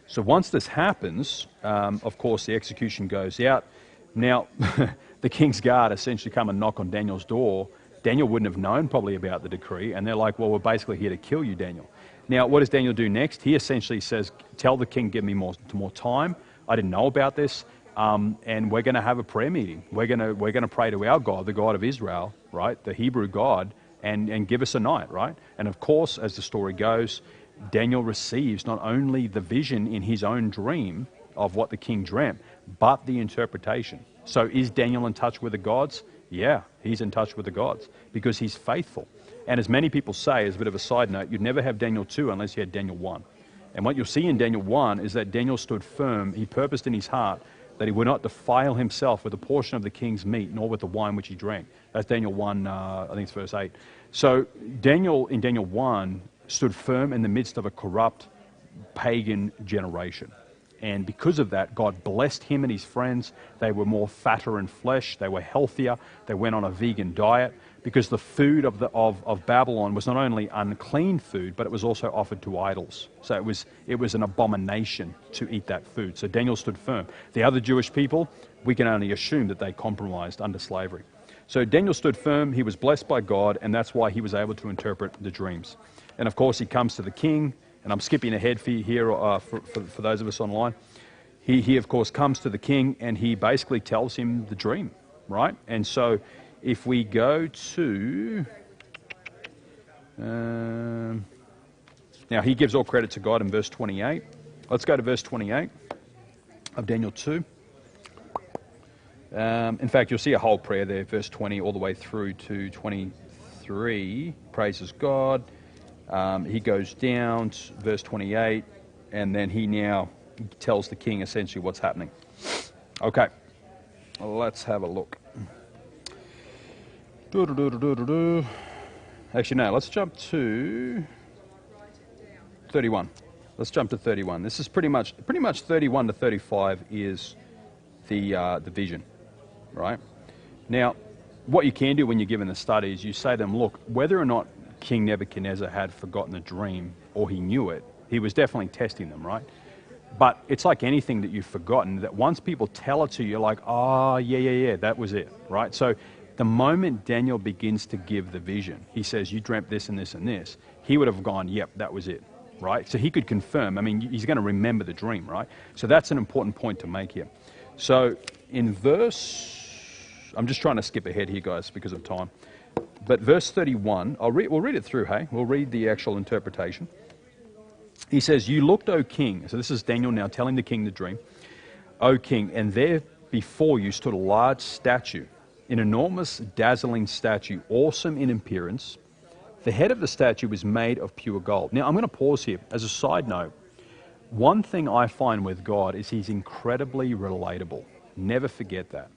So once this happens, of course, the execution goes out. Now, the king's guard essentially come and knock on Daniel's door. Daniel wouldn't have known probably about the decree, and they're like, well, we're basically here to kill you, Daniel. Now, what does Daniel do next? He essentially says, tell the king, give me more time. I didn't know about this, and we're going to have a prayer meeting. We're going to pray to our God, the God of Israel, right, the Hebrew God, and give us a night, right? And of course, as the story goes, Daniel receives not only the vision in his own dream of what the king dreamt, but the interpretation. So is Daniel in touch with the gods? Yeah, he's in touch with the gods because he's faithful. And as many people say, as a bit of a side note, you'd never have Daniel 2 unless you had Daniel 1. And what you'll see in Daniel 1 is that Daniel stood firm. He purposed in his heart that he would not defile himself with a portion of the king's meat, nor with the wine which he drank. That's Daniel 1, I think it's verse 8. So Daniel, in Daniel 1, stood firm in the midst of a corrupt pagan generation. And because of that, God blessed him and his friends. They were more fatter in flesh. They were healthier. They went on a vegan diet because the food of Babylon was not only unclean food, but it was also offered to idols. So it was an abomination to eat that food. So Daniel stood firm. The other Jewish people, we can only assume that they compromised under slavery. So Daniel stood firm. He was blessed by God, and that's why he was able to interpret the dreams. And of course, he comes to the king. And I'm skipping ahead for you here for those of us online. He, of course, comes to the king and he basically tells him the dream, right? And so if we go to... now, he gives all credit to God in verse 28. Let's go to verse 28 of Daniel 2. In fact, you'll see a whole prayer there, verse 20 all the way through to 23. Praises God. He goes down to verse 28, and then he now tells the king essentially what's happening. Okay, let's have a look. Actually, no, let's jump to 31. Let's jump to 31. This is pretty much 31 to 35 is the vision, right? Now, what you can do when you're given the study is you say to them, look, whether or not King Nebuchadnezzar had forgotten the dream or he knew it, he was definitely testing them, right? But it's like anything that you've forgotten, that once people tell it to you, you're like, oh, yeah, that was it, right? So the moment Daniel begins to give the vision, he says, you dreamt this and this and this, he would have gone, yep, that was it, right? So he could confirm. I mean, he's going to remember the dream, right? So that's an important point to make here. So in I'm just trying to skip ahead here, guys, because of time. But verse 31, we'll read it through, hey? We'll read the actual interpretation. He says, you looked, O king. So this is Daniel now telling the king the dream. O king, and there before you stood a large statue, an enormous, dazzling statue, awesome in appearance. The head of the statue was made of pure gold. Now, I'm going to pause here. As a side note, one thing I find with God is he's incredibly relatable. Never forget that.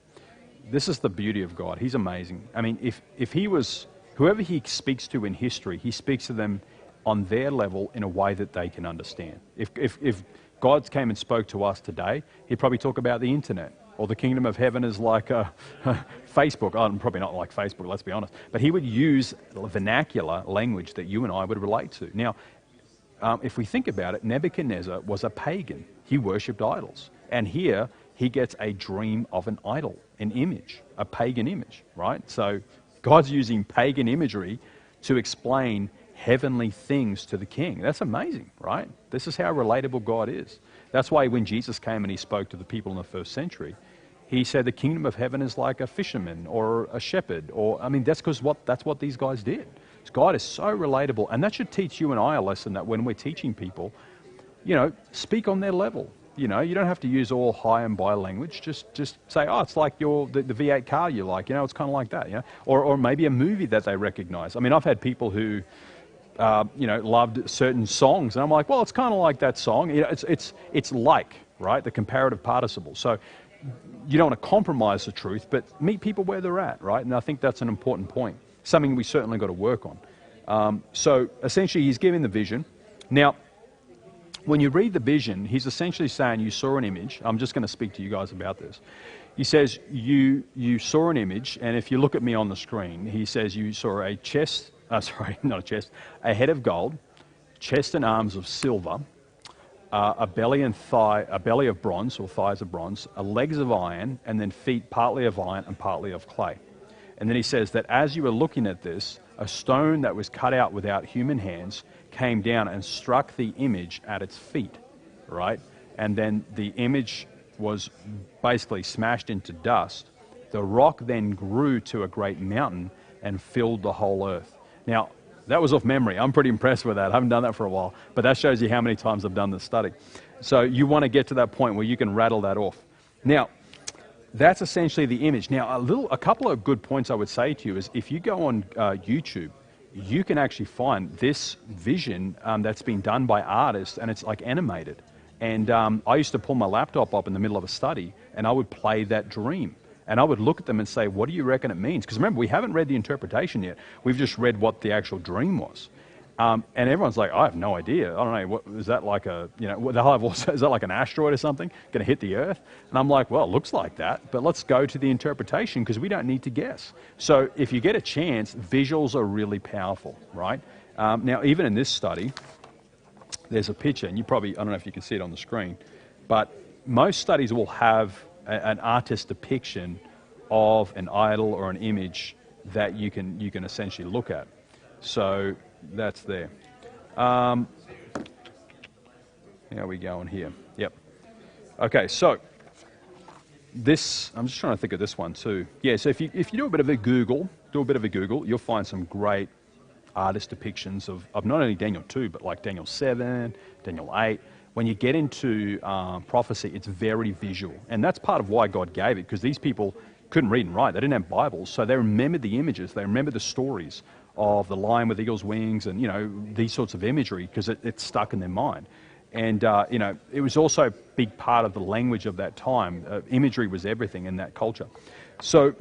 This is the beauty of God. He's amazing. I mean, if he was, whoever he speaks to in history, he speaks to them on their level in a way that they can understand. If God came and spoke to us today, he'd probably talk about the internet, or the kingdom of heaven is like Facebook. Oh, probably not like Facebook, let's be honest. But he would use vernacular language that you and I would relate to. Now, if we think about it, Nebuchadnezzar was a pagan. He worshipped idols. And here, he gets a dream of an idol, an image, a pagan image, right? So God's using pagan imagery to explain heavenly things to the king. That's amazing, right? This is how relatable God is. That's why when Jesus came and he spoke to the people in the first century, he said the kingdom of heaven is like a fisherman or a shepherd. Or, I mean, that's because that's what these guys did. God is so relatable, and that should teach you and I a lesson that when we're teaching people, speak on their level. You don't have to use all high and by language. Just say, oh, it's like the V8 car you like. It's kind of like that. Or maybe a movie that they recognize. I mean, I've had people who, loved certain songs, and I'm like, well, it's kind of like that song. It's like, right? The comparative participle. So you don't want to compromise the truth, but meet people where they're at, right? And I think that's an important point. Something we certainly got to work on. So essentially, he's giving the vision. Now, when you read the vision, he's essentially saying you saw an image. I'm just going to speak to you guys about this. He says you saw an image, and if you look at me on the screen, he says you saw a chest, not a chest, a head of gold, chest and arms of silver, a belly of bronze, or thighs of bronze, legs of iron, and then feet partly of iron and partly of clay. And then he says that as you were looking at this, a stone that was cut out without human hands came down and struck the image at its feet, right? And then the image was basically smashed into dust. The rock then grew to a great mountain and filled the whole earth. Now, that was off memory. I'm pretty impressed with that. I haven't done that for a while, but that shows you how many times I've done this study. So you want to get to that point where you can rattle that off. Now, that's essentially the image. Now, a couple of good points I would say to you is if you go on YouTube, you can actually find this vision that's been done by artists, and it's like animated. And I used to pull my laptop up in the middle of a study, and I would play that dream. And I would look at them and say, what do you reckon it means? Because remember, we haven't read the interpretation yet. We've just read what the actual dream was. And everyone's like, I have no idea. I don't know, what is that like is that like an asteroid or something going to hit the Earth? And I'm like, well, it looks like that, but let's go to the interpretation because we don't need to guess. So if you get a chance, visuals are really powerful, right? Now, even in this study, there's a picture, and I don't know if you can see it on the screen, but most studies will have an artist depiction of an idol or an image that you can essentially look at. So that's there. How are we going here? Yep. Okay, so this, I'm just trying to think of this one too. Yeah, so if you do a bit of a Google, you'll find some great artist depictions of not only Daniel 2, but like Daniel 7, Daniel 8. When you get into prophecy, it's very visual. And that's part of why God gave it, because these people couldn't read and write. They didn't have Bibles, so they remembered the images. They remembered the stories of the lion with eagle's wings and, these sorts of imagery, because it's stuck in their mind. And, it was also a big part of the language of that time. Imagery was everything in that culture. So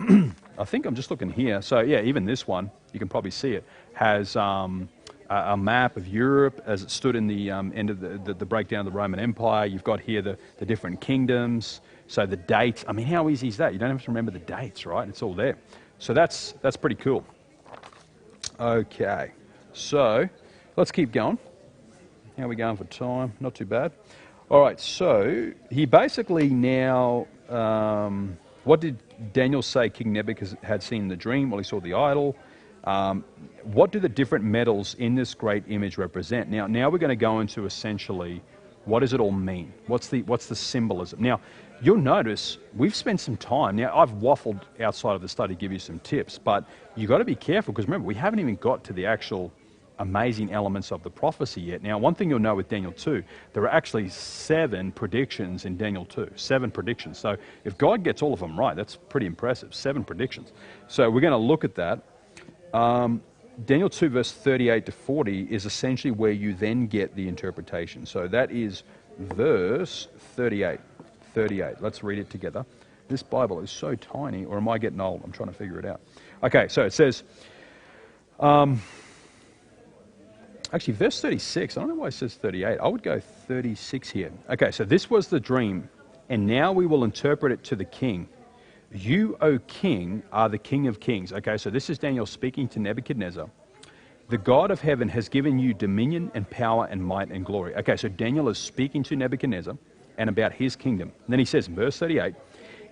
I think I'm just looking here. So, yeah, even this one, you can probably see it, has a map of Europe as it stood in the end of the breakdown of the Roman Empire. You've got here the different kingdoms. So the dates, I mean, how easy is that? You don't have to remember the dates, right? It's all there. So that's pretty cool. Okay, so let's keep going. How are we going for time? Not too bad. All right, so he basically now, what did Daniel say King Nebuchadnezzar had seen in the dream? Well, he saw the idol. What do the different metals in this great image represent? Now we're going to go into essentially, what does it all mean? What's the symbolism? Now, you'll notice we've spent some time. Now, I've waffled outside of the study to give you some tips, but you've got to be careful because remember, we haven't even got to the actual amazing elements of the prophecy yet. Now, one thing you'll know with Daniel 2, there are actually 7 predictions in Daniel 2, 7 predictions. So if God gets all of them right, that's pretty impressive, 7 predictions. So we're going to look at that. Daniel 2 verse 38 to 40 is essentially where you then get the interpretation. So that is verse 38. 38. Let's read it together. This Bible is so tiny, or am I getting old? I'm trying to figure it out. Okay, so it says, actually, verse 36, I don't know why it says 38. I would go 36 here. Okay, so this was the dream, and now we will interpret it to the king. You, O king, are the king of kings. Okay, so this is Daniel speaking to Nebuchadnezzar. The God of heaven has given you dominion and power and might and glory. Okay, so Daniel is speaking to Nebuchadnezzar and about his kingdom. And then he says, verse 38,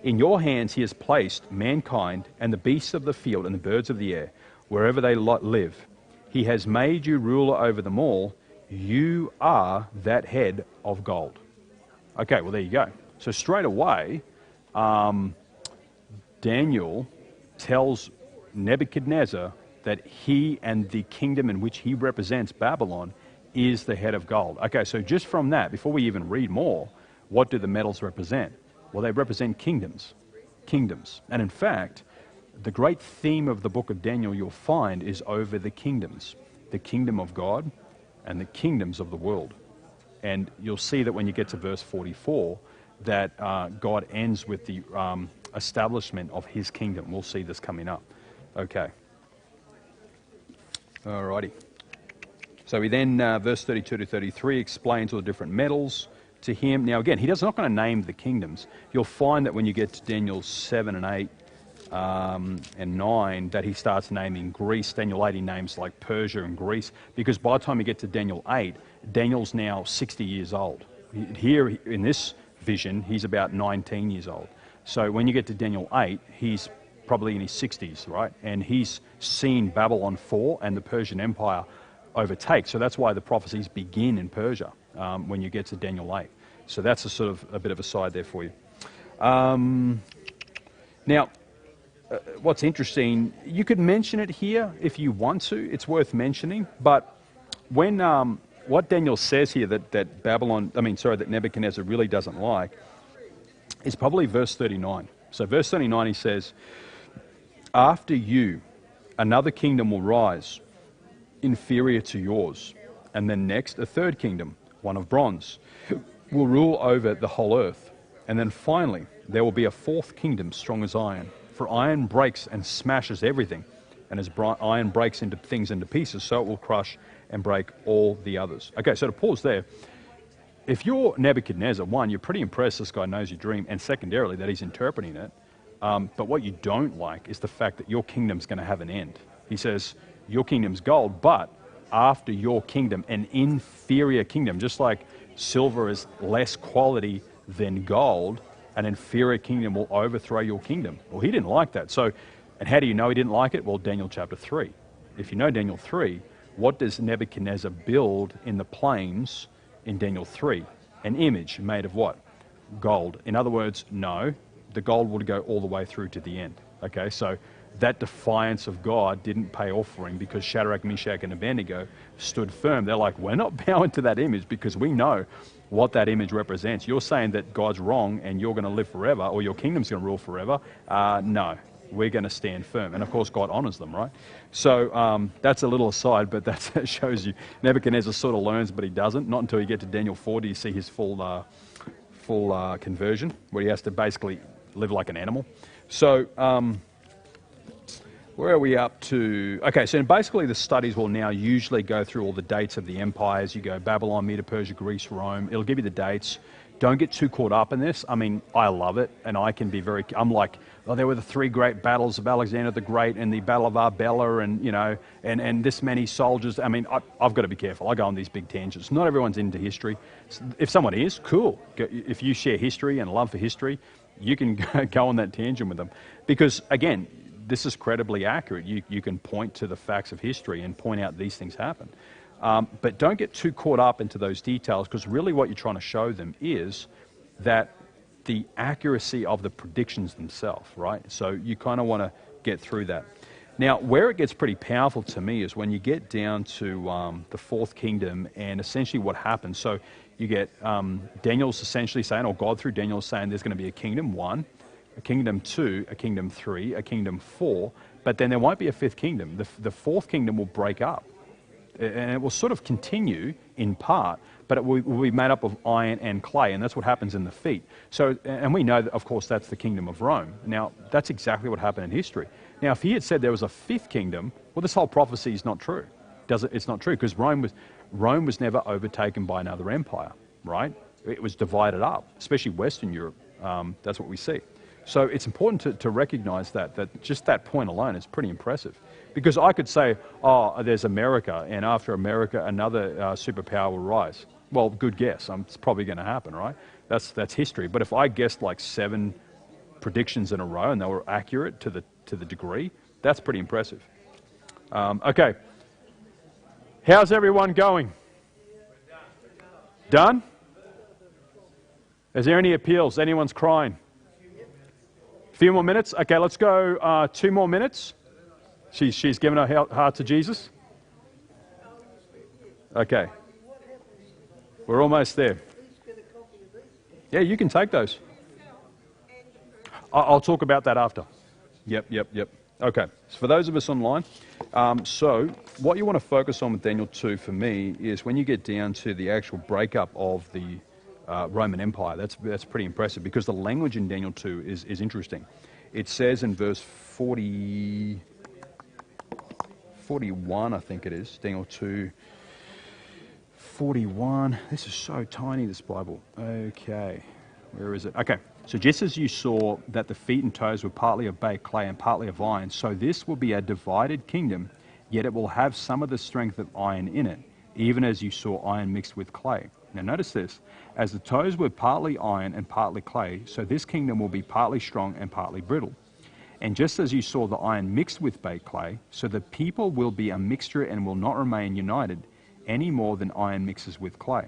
in your hands he has placed mankind and the beasts of the field and the birds of the air, wherever they live. He has made you ruler over them all. You are that head of gold. Okay, well, there you go. So straight away, Daniel tells Nebuchadnezzar that he and the kingdom in which he represents, Babylon, is the head of gold. Okay, so just from that, before we even read more, what do the metals represent? Well, they represent kingdoms. Kingdoms. And in fact, the great theme of the book of Daniel you'll find is over the kingdoms. The kingdom of God and the kingdoms of the world. And you'll see that when you get to verse 44, that God ends with the establishment of his kingdom. We'll see this coming up. Okay. Alrighty. So he then, verse 32 to 33, explains all the different metals to him. Now again, he's not going to name the kingdoms. You'll find that when you get to Daniel 7 and 8 and 9, that he starts naming Greece. Daniel 8, he names like Persia and Greece, because by the time you get to Daniel 8, Daniel's now 60 years old. Here in this vision, he's about 19 years old. So when you get to Daniel 8, he's probably in his 60s, right? And he's seen Babylon fall and the Persian Empire overtake. So that's why the prophecies begin in Persia when you get to Daniel 8. So that's a sort of a bit of a side there for you. Now, what's interesting, you could mention it here if you want to. It's worth mentioning. But when what Daniel says here that Nebuchadnezzar really doesn't like is probably verse 39. So verse 39, he says, after you, another kingdom will rise, inferior to yours. And then next, a third kingdom, one of bronze, will rule over the whole earth. And then finally, there will be a fourth kingdom, strong as iron. For iron breaks and smashes everything. And as iron breaks things into pieces, so it will crush and break all the others. Okay, so to pause there, if you're Nebuchadnezzar, one, you're pretty impressed this guy knows your dream, and secondarily, that he's interpreting it. But what you don't like is the fact that your kingdom's going to have an end. He says, your kingdom's gold, but after your kingdom, an inferior kingdom, just like silver is less quality than gold, an inferior kingdom will overthrow your kingdom. Well, he didn't like that. So, and how do you know he didn't like it? Well, Daniel chapter 3. If you know Daniel 3, what does Nebuchadnezzar build in the plains in Daniel 3? An image made of what? Gold. In other words, no, the gold would go all the way through to the end. Okay, so that defiance of God didn't pay off for him because Shadrach, Meshach, and Abednego stood firm. They're like, we're not bowing to that image because we know what that image represents. You're saying that God's wrong and you're going to live forever, or your kingdom's going to rule forever. No, we're going to stand firm. And of course, God honors them, right? So that's a little aside, but that shows you Nebuchadnezzar sort of learns, but he doesn't. Not until you get to Daniel 4 do you see his full conversion, where he has to basically live like an animal. So where are we up to? Okay, so basically the studies will now usually go through all the dates of the empires. You go Babylon, Medo, Persia, Greece, Rome. It'll give you the dates. Don't get too caught up in this. I mean, I love it, and I can be I'm like, oh, there were the 3 great battles of Alexander the Great and the Battle of Arbela and, you know, and this many soldiers. I mean, I've got to be careful. I go on these big tangents. Not everyone's into history. If someone is, cool. If you share history and love for history, you can go on that tangent with them. Because, again, this is credibly accurate. You can point to the facts of history and point out these things happen. But don't get too caught up into those details, because really what you're trying to show them is that the accuracy of the predictions themselves, right? So you kind of want to get through that. Now, where it gets pretty powerful to me is when you get down to the fourth kingdom and essentially what happens. So you get Daniel's essentially saying, or God through Daniel is saying there's going to be a kingdom 1, a kingdom 2, a kingdom 3, a kingdom 4, but then there won't be a fifth kingdom. The fourth kingdom will break up. And it will sort of continue in part, but it will be made up of iron and clay, and that's what happens in the feet. So, and we know, that, of course, that's the kingdom of Rome. Now, that's exactly what happened in history. Now, if he had said there was a fifth kingdom, well, this whole prophecy is not true. It's not true, because Rome was never overtaken by another empire, right? It was divided up, especially Western Europe. That's what we see. So it's important to recognize that just that point alone is pretty impressive. Because I could say, oh, there's America, and after America, another superpower will rise. Well, good guess. It's probably going to happen, right? That's history. But if I guessed like 7 predictions in a row and they were accurate to the degree, that's pretty impressive. Okay. How's everyone going? Done? Is there any appeals? Anyone's crying? A few more minutes? Okay, let's go 2 more minutes. She's given her heart to Jesus? Okay. We're almost there. Yeah, you can take those. I'll talk about that after. Yep. Okay, so for those of us online, so what you want to focus on with Daniel 2 for me is when you get down to the actual breakup of the Roman Empire. That's pretty impressive because the language in Daniel 2 is interesting. It says in verse 41, I think it is, Daniel 2, 41. This is so tiny, this Bible. Okay, where is it? Okay, so just as you saw that the feet and toes were partly of baked clay and partly of iron, so this will be a divided kingdom, yet it will have some of the strength of iron in it, even as you saw iron mixed with clay. Now notice this, as the toes were partly iron and partly clay, so this kingdom will be partly strong and partly brittle. And just as you saw the iron mixed with baked clay, so the people will be a mixture and will not remain united any more than iron mixes with clay.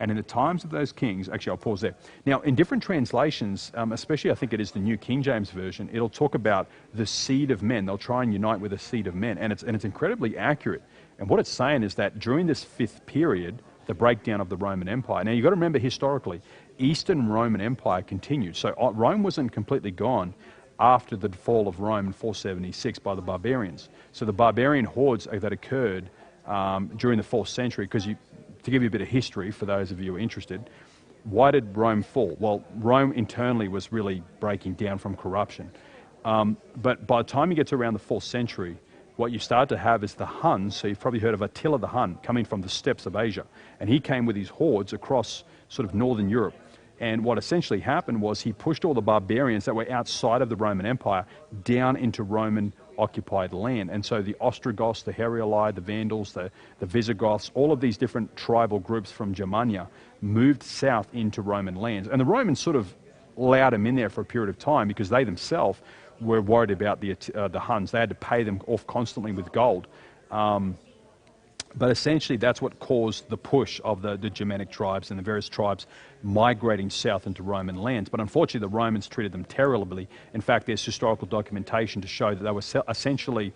And in the times of those kings, actually I'll pause there. Now in different translations, especially I think it is the New King James Version, it'll talk about the seed of men. They'll try and unite with the seed of men, and it's incredibly accurate. And what it's saying is that during this 5th period, the breakdown of the Roman Empire. Now you've got to remember historically, Eastern Roman Empire continued. So Rome wasn't completely gone after the fall of Rome in 476 by the barbarians. So the barbarian hordes that occurred during the 4th century, because to give you a bit of history for those of you who are interested, why did Rome fall? Well, Rome internally was really breaking down from corruption. But by the time you get to around the 4th century, what you start to have is the Huns. So you've probably heard of Attila the Hun coming from the steppes of Asia. And he came with his hordes across sort of northern Europe. And what essentially happened was he pushed all the barbarians that were outside of the Roman Empire down into Roman occupied land. And so the Ostrogoths, the Heruli, the Vandals, the Visigoths, all of these different tribal groups from Germania moved south into Roman lands. And the Romans sort of allowed them in there for a period of time because they themselves were worried about the Huns. They had to pay them off constantly with gold. But essentially that's what caused the push of the Germanic tribes and the various tribes migrating south into Roman lands. But unfortunately the Romans treated them terribly. In fact, there's historical documentation to show that they were essentially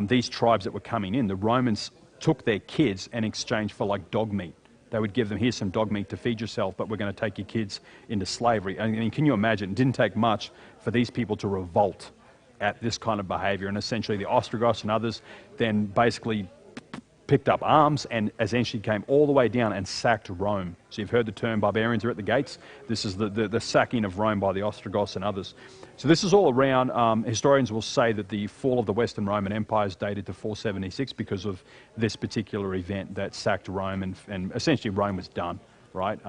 these tribes that were coming in. The Romans took their kids in exchange for like dog meat. They would give them, here's some dog meat to feed yourself, but we're going to take your kids into slavery. I mean, can you imagine? It didn't take much for these people to revolt at this kind of behavior. And essentially the Ostrogoths and others then basically picked up arms and essentially came all the way down and sacked Rome. So you've heard the term barbarians are at the gates. This is the sacking of Rome by the Ostrogoths and others. So this is all around, historians will say that the fall of the Western Roman Empire is dated to 476 because of this particular event that sacked Rome and essentially Rome was done, right?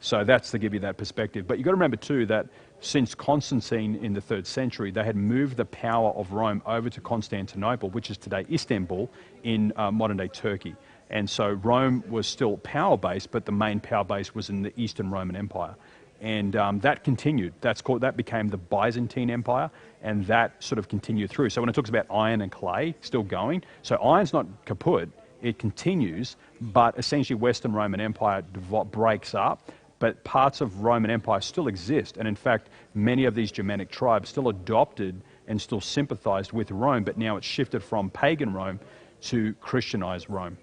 So that's to give you that perspective. But you've got to remember too that since Constantine in the 3rd century, they had moved the power of Rome over to Constantinople, which is today Istanbul in modern-day Turkey. And so Rome was still power-based, but the main power base was in the Eastern Roman Empire. And that continued. That became the Byzantine Empire, and that sort of continued through. So when it talks about iron and clay still going, so iron's not kaput, it continues, but essentially Western Roman Empire breaks up. But parts of Roman Empire still exist. And in fact, many of these Germanic tribes still adopted and still sympathized with Rome, but now it's shifted from pagan Rome to Christianized Rome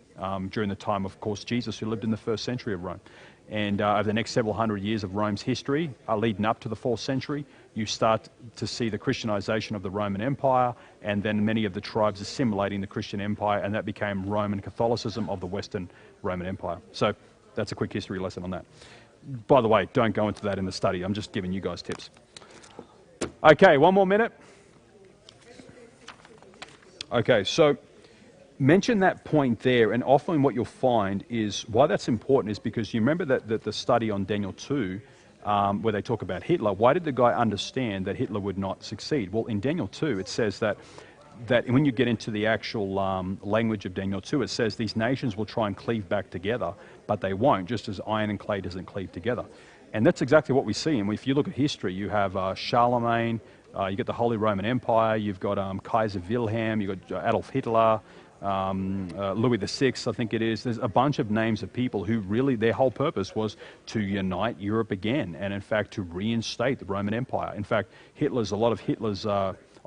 during the time, of course, Jesus, who lived in the 1st century of Rome. And over the next several hundred years of Rome's history, leading up to the 4th century, you start to see the Christianization of the Roman Empire, and then many of the tribes assimilating the Christian Empire, and that became Roman Catholicism of the Western Roman Empire. So that's a quick history lesson on that. By the way, don't go into that in the study. I'm just giving you guys tips. Okay, one more minute. Okay, so mention that point there, and often what you'll find is why that's important is because you remember that the study on Daniel 2, where they talk about Hitler. Why did the guy understand that Hitler would not succeed? Well, in Daniel 2, it says that when you get into the actual language of Daniel 2, it says these nations will try and cleave back together, but they won't, just as iron and clay doesn't cleave together. And that's exactly what we see. And if you look at history, you have Charlemagne, you get the Holy Roman Empire, you've got Kaiser Wilhelm, you've got Adolf Hitler, Louis VI, I think it is. There's a bunch of names of people who really, their whole purpose was to unite Europe again, and in fact to reinstate the Roman Empire. In fact, a lot of Hitler's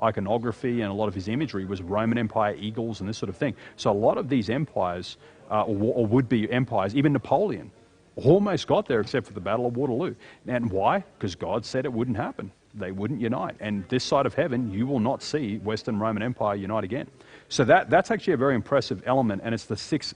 iconography and a lot of his imagery was Roman Empire eagles and this sort of thing. So a lot of these empires, or would-be empires, even Napoleon, almost got there except for the Battle of Waterloo. And why? Because God said it wouldn't happen. They wouldn't unite. And this side of heaven, you will not see Western Roman Empire unite again. So that's actually a very impressive element, and it's the sixth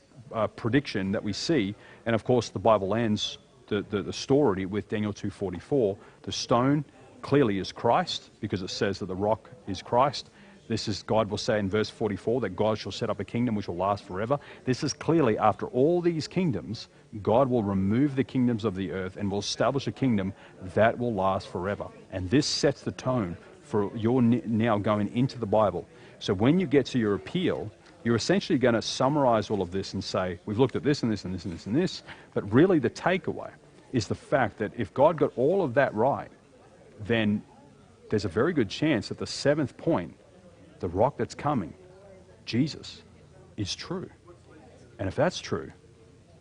prediction that we see. And of course, the Bible ends the story with Daniel 2:44. The stone clearly is Christ, because it says that the rock is Christ. This is, God will say in verse 44, that God shall set up a kingdom which will last forever. This is clearly, after all these kingdoms, God will remove the kingdoms of the earth and will establish a kingdom that will last forever. And this sets the tone for your now going into the Bible. So when you get to your appeal, you're essentially going to summarize all of this and say, we've looked at this and this and this and this and this, but really the takeaway is the fact that if God got all of that right, then there's a very good chance that the seventh point, the rock that's coming, Jesus, is true. And if that's true,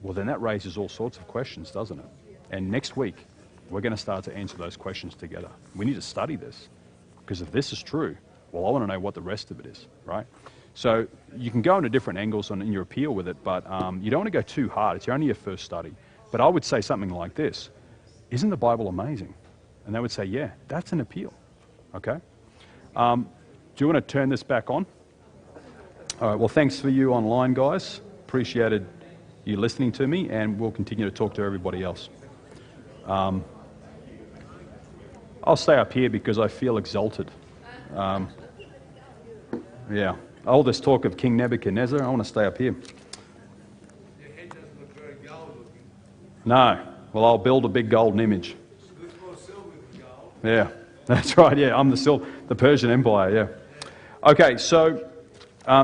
well, then that raises all sorts of questions, doesn't it? And next week, we're going to start to answer those questions together. We need to study this, because if this is true, well, I want to know what the rest of it is, right? So you can go into different angles in your appeal with it, but you don't want to go too hard. It's only your first study. But I would say something like this: isn't the Bible amazing? And they would say, yeah, that's an appeal, okay? Do you want to turn this back on? All right, well, thanks for you online, guys. Appreciated you listening to me, and we'll continue to talk to everybody else. I'll stay up here because I feel exalted. Yeah, all this talk of King Nebuchadnezzar, I want to stay up here. Your head doesn't look very gold looking. No, well, I'll build a big golden image. Looks more silver than gold. Yeah, that's right, yeah, I'm the Persian Empire, yeah. Okay, so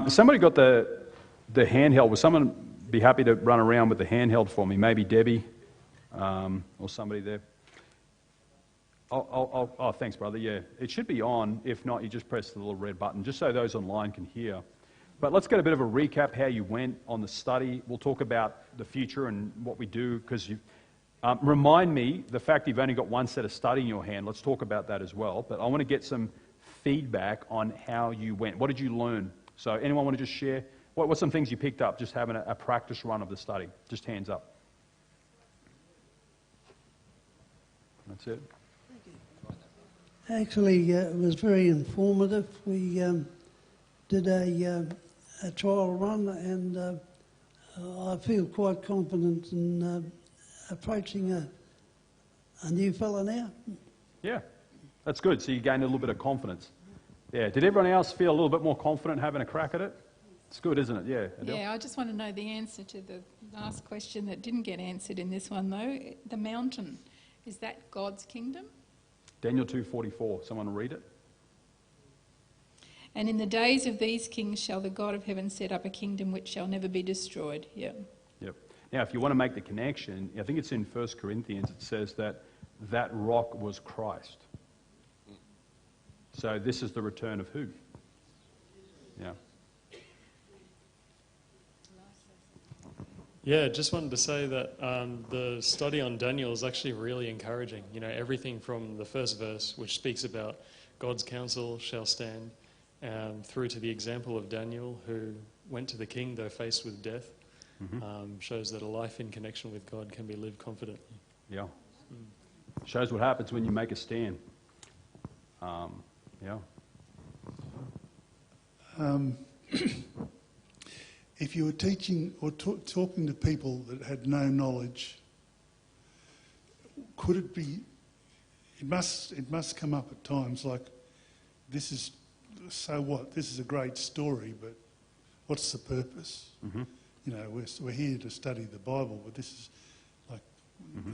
somebody got the handheld. Would someone be happy to run around with the handheld for me? Maybe Debbie or somebody there. Oh, thanks, brother. Yeah, it should be on. If not, you just press the little red button, just so those online can hear. But let's get a bit of a recap how you went on the study. We'll talk about the future and what we do, because you remind me the fact you've only got one set of study in your hand. Let's talk about that as well. But I want to get some feedback on how you went. What did you learn? So anyone want to just share? What's some things you picked up just having a practice run of the study? Just hands up. That's it. Actually, it was very informative. We did a trial run, and I feel quite confident in approaching a new fella now. Yeah, that's good. So you gained a little bit of confidence. Yeah. Did everyone else feel a little bit more confident having a crack at it? It's good, isn't it? Yeah. Adele? Yeah, I just want to know the answer to the last question that didn't get answered in this one, though. The mountain, is that God's kingdom? Daniel 2:44. Someone read it. And in the days of these kings shall the God of heaven set up a kingdom which shall never be destroyed. Yeah. Yep. Now, if you want to make the connection, I think it's in 1 Corinthians, it says that rock was Christ. So this is the return of who? Yeah. Yeah, just wanted to say that the study on Daniel is actually really encouraging. You know, everything from the first verse, which speaks about God's counsel shall stand, through to the example of Daniel, who went to the king though faced with death, shows that a life in connection with God can be lived confidently. Yeah. Shows what happens when you make a stand. Yeah. If you were teaching or talking to people that had no knowledge, could it be? It must come up at times like, this is so what? This is a great story, but what's the purpose? You know, we're here to study the Bible, but this is like,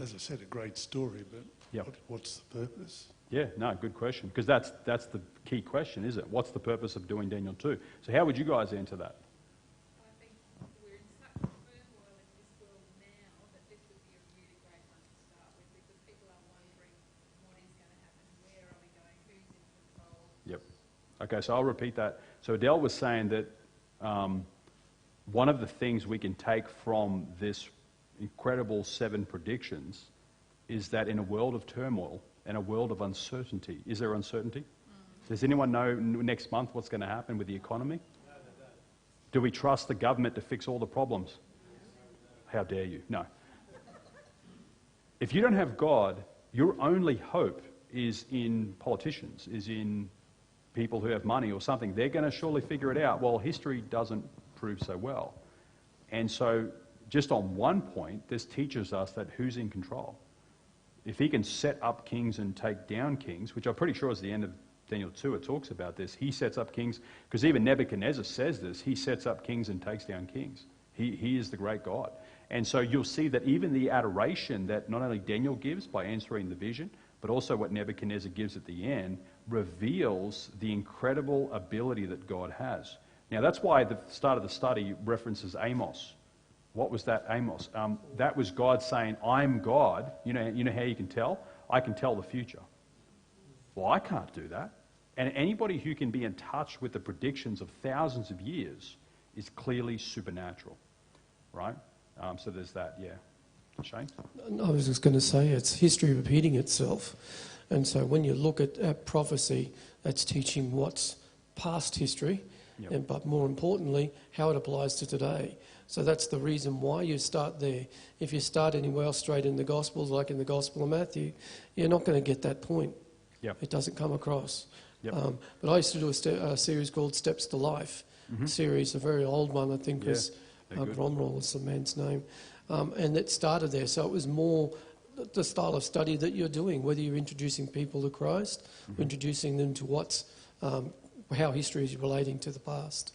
as I said, a great story, but what's the purpose? Yeah, no, good question. Because that's the key question, is it? What's the purpose of doing Daniel 2? So how would you guys answer that? I think we're in such turmoil in this world now that this would be a really great one to start with, because people are wondering what is going to happen, where are we going, who's in control. Yep. Okay, so I'll repeat that. So Adele was saying that one of the things we can take from this incredible 7 predictions is that in a world of turmoil and a world of uncertainty, is there uncertainty? Does anyone know next month what's going to happen with the economy? Do we trust the government to fix all the problems? How dare you? No. If you don't have God, your only hope is in politicians, is in people who have money or something. They're going to surely figure it out. Well, history doesn't prove so well. And so just on one point, this teaches us that who's in control. If he can set up kings and take down kings, which I'm pretty sure is the end of Daniel 2, it talks about this. He sets up kings, because even Nebuchadnezzar says this, he sets up kings and takes down kings. He is the great God. And so you'll see that even the adoration that not only Daniel gives by answering the vision, but also what Nebuchadnezzar gives at the end, reveals the incredible ability that God has. Now that's why the start of the study references Amos. What was that, Amos? That was God saying, I'm God. You know how you can tell? I can tell the future. Well, I can't do that. And anybody who can be in touch with the predictions of thousands of years is clearly supernatural, right? So there's that, yeah. Shane? I was just going to say, it's history repeating itself. And so when you look at prophecy, that's teaching what's past history, but more importantly, how it applies to today. So that's the reason why you start there. If you start anywhere else straight in the Gospels, like in the Gospel of Matthew, you're not going to get that point. It doesn't come across. But I used to do a series called Steps to Life. Series, a very old one, I think, was Gromrell was the man's name. And it started there. So it was more the style of study that you're doing, whether you're introducing people to Christ or introducing them to what's how history is relating to the past.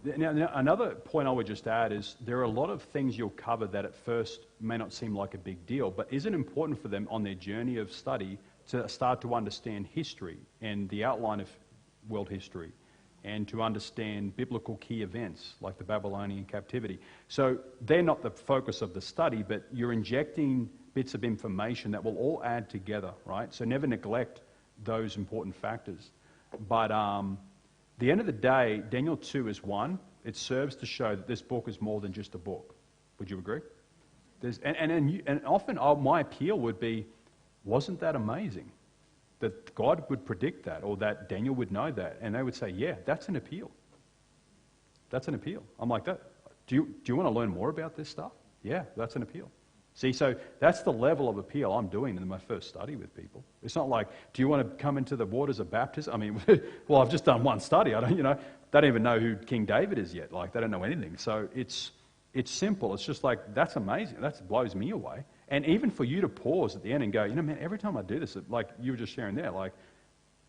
Now, another point I would just add is there are a lot of things you'll cover that at first may not seem like a big deal, but is it important for them on their journey of study to start to understand history and the outline of world history, and to understand biblical key events like the Babylonian captivity? So they're not the focus of the study, but you're injecting bits of information that will all add together, right? So never neglect those important factors. But the end of the day, Daniel 2 is one. It serves to show that this book is more than just a book. Would you agree? And often my appeal would be, wasn't that amazing? That God would predict that, or that Daniel would know that. And they would say, yeah, that's an appeal. That's an appeal. I'm like, that. Do you want to learn more about this stuff? Yeah, that's an appeal. See, so that's the level of appeal I'm doing in my first study with people. It's not like, do you want to come into the waters of baptism? I mean, well, I've just done one study. They don't even know who King David is yet. Like, they don't know anything. So it's simple. It's just like, that's amazing. That blows me away. And even for you to pause at the end and go, man, every time I do this, like you were just sharing there, like,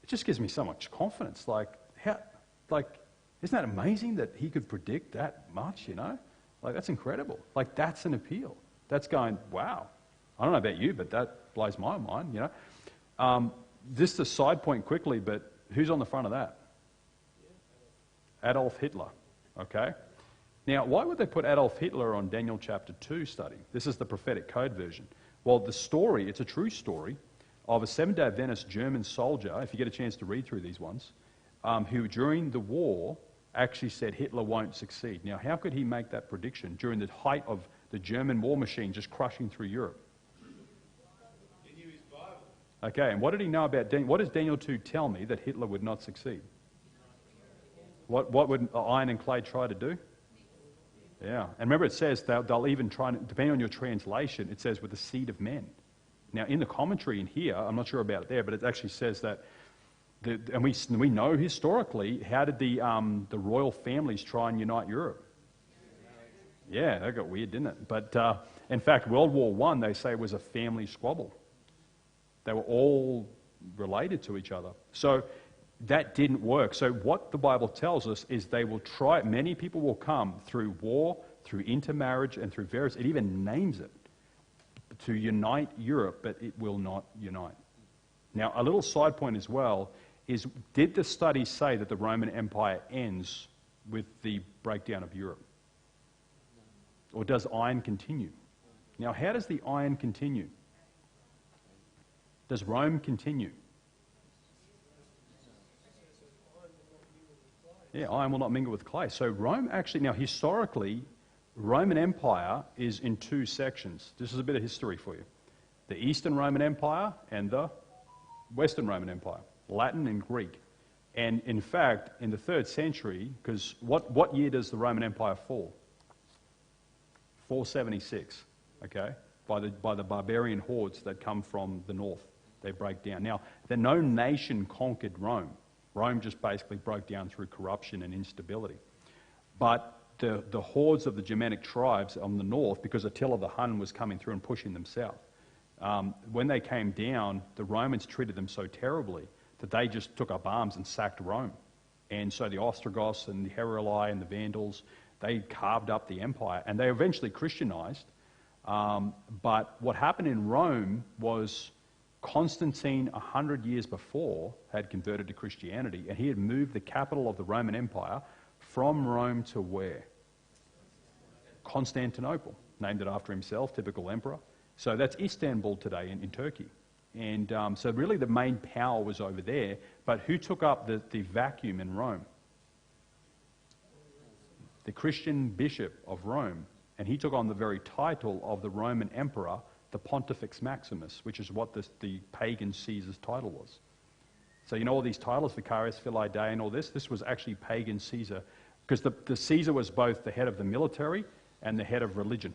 it just gives me so much confidence. Like, isn't that amazing that he could predict that much, Like, that's incredible. Like, that's an appeal. That's going, wow. I don't know about you, but that blows my mind, Just a side point quickly, but who's on the front of that? Adolf Hitler, okay? Now, why would they put Adolf Hitler on Daniel chapter 2 study? This is the prophetic code version. Well, the story, it's a true story of a Seventh-day Adventist German soldier, if you get a chance to read through these ones, who during the war actually said Hitler won't succeed. Now, how could he make that prediction during the height of the German war machine just crushing through Europe? He knew his Bible. Okay, and what did he know about Daniel? What does Daniel 2 tell me that Hitler would not succeed? What would iron and clay try to do? Yeah, and remember it says they'll even try, depending on your translation, it says with the seed of men. Now in the commentary in here, I'm not sure about it there, but it actually says that, and we know historically, how did the royal families try and unite Europe? Yeah, that got weird, didn't it? But in fact, World War I, they say, was a family squabble. They were all related to each other. So that didn't work. So what the Bible tells us is they will try, many people will come through war, through intermarriage, and through various, it even names it, to unite Europe, but it will not unite. Now, a little side point as well is, did the study say that the Roman Empire ends with the breakdown of Europe? Or does iron continue? Now, how does the iron continue? Does Rome continue? Yeah, iron will not mingle with clay. So Rome actually, now historically, Roman Empire is in two sections. This is a bit of history for you. The Eastern Roman Empire and the Western Roman Empire, Latin and Greek. And in fact, in the 3rd century, because what year does the Roman Empire fall? 476, okay, by the barbarian hordes that come from the north. They break down. Now, no nation conquered Rome. Rome just basically broke down through corruption and instability. But the hordes of the Germanic tribes on the north, because Attila the Hun was coming through and pushing them south, when they came down, the Romans treated them so terribly that they just took up arms and sacked Rome. And so the Ostrogoths and the Heruli and the Vandals, they carved up the empire, and they eventually Christianized. But what happened in Rome was Constantine, 100 years before, had converted to Christianity, and he had moved the capital of the Roman Empire from Rome to where? Constantinople, named it after himself, typical emperor. So that's Istanbul today in Turkey. And so really the main power was over there, but who took up the vacuum in Rome? The Christian bishop of Rome, and he took on the very title of the Roman emperor, the Pontifex Maximus, which is what the pagan Caesar's title was. So you know all these titles, Vicarius Filii Dei and all this? This was actually pagan Caesar, because the Caesar was both the head of the military and the head of religion.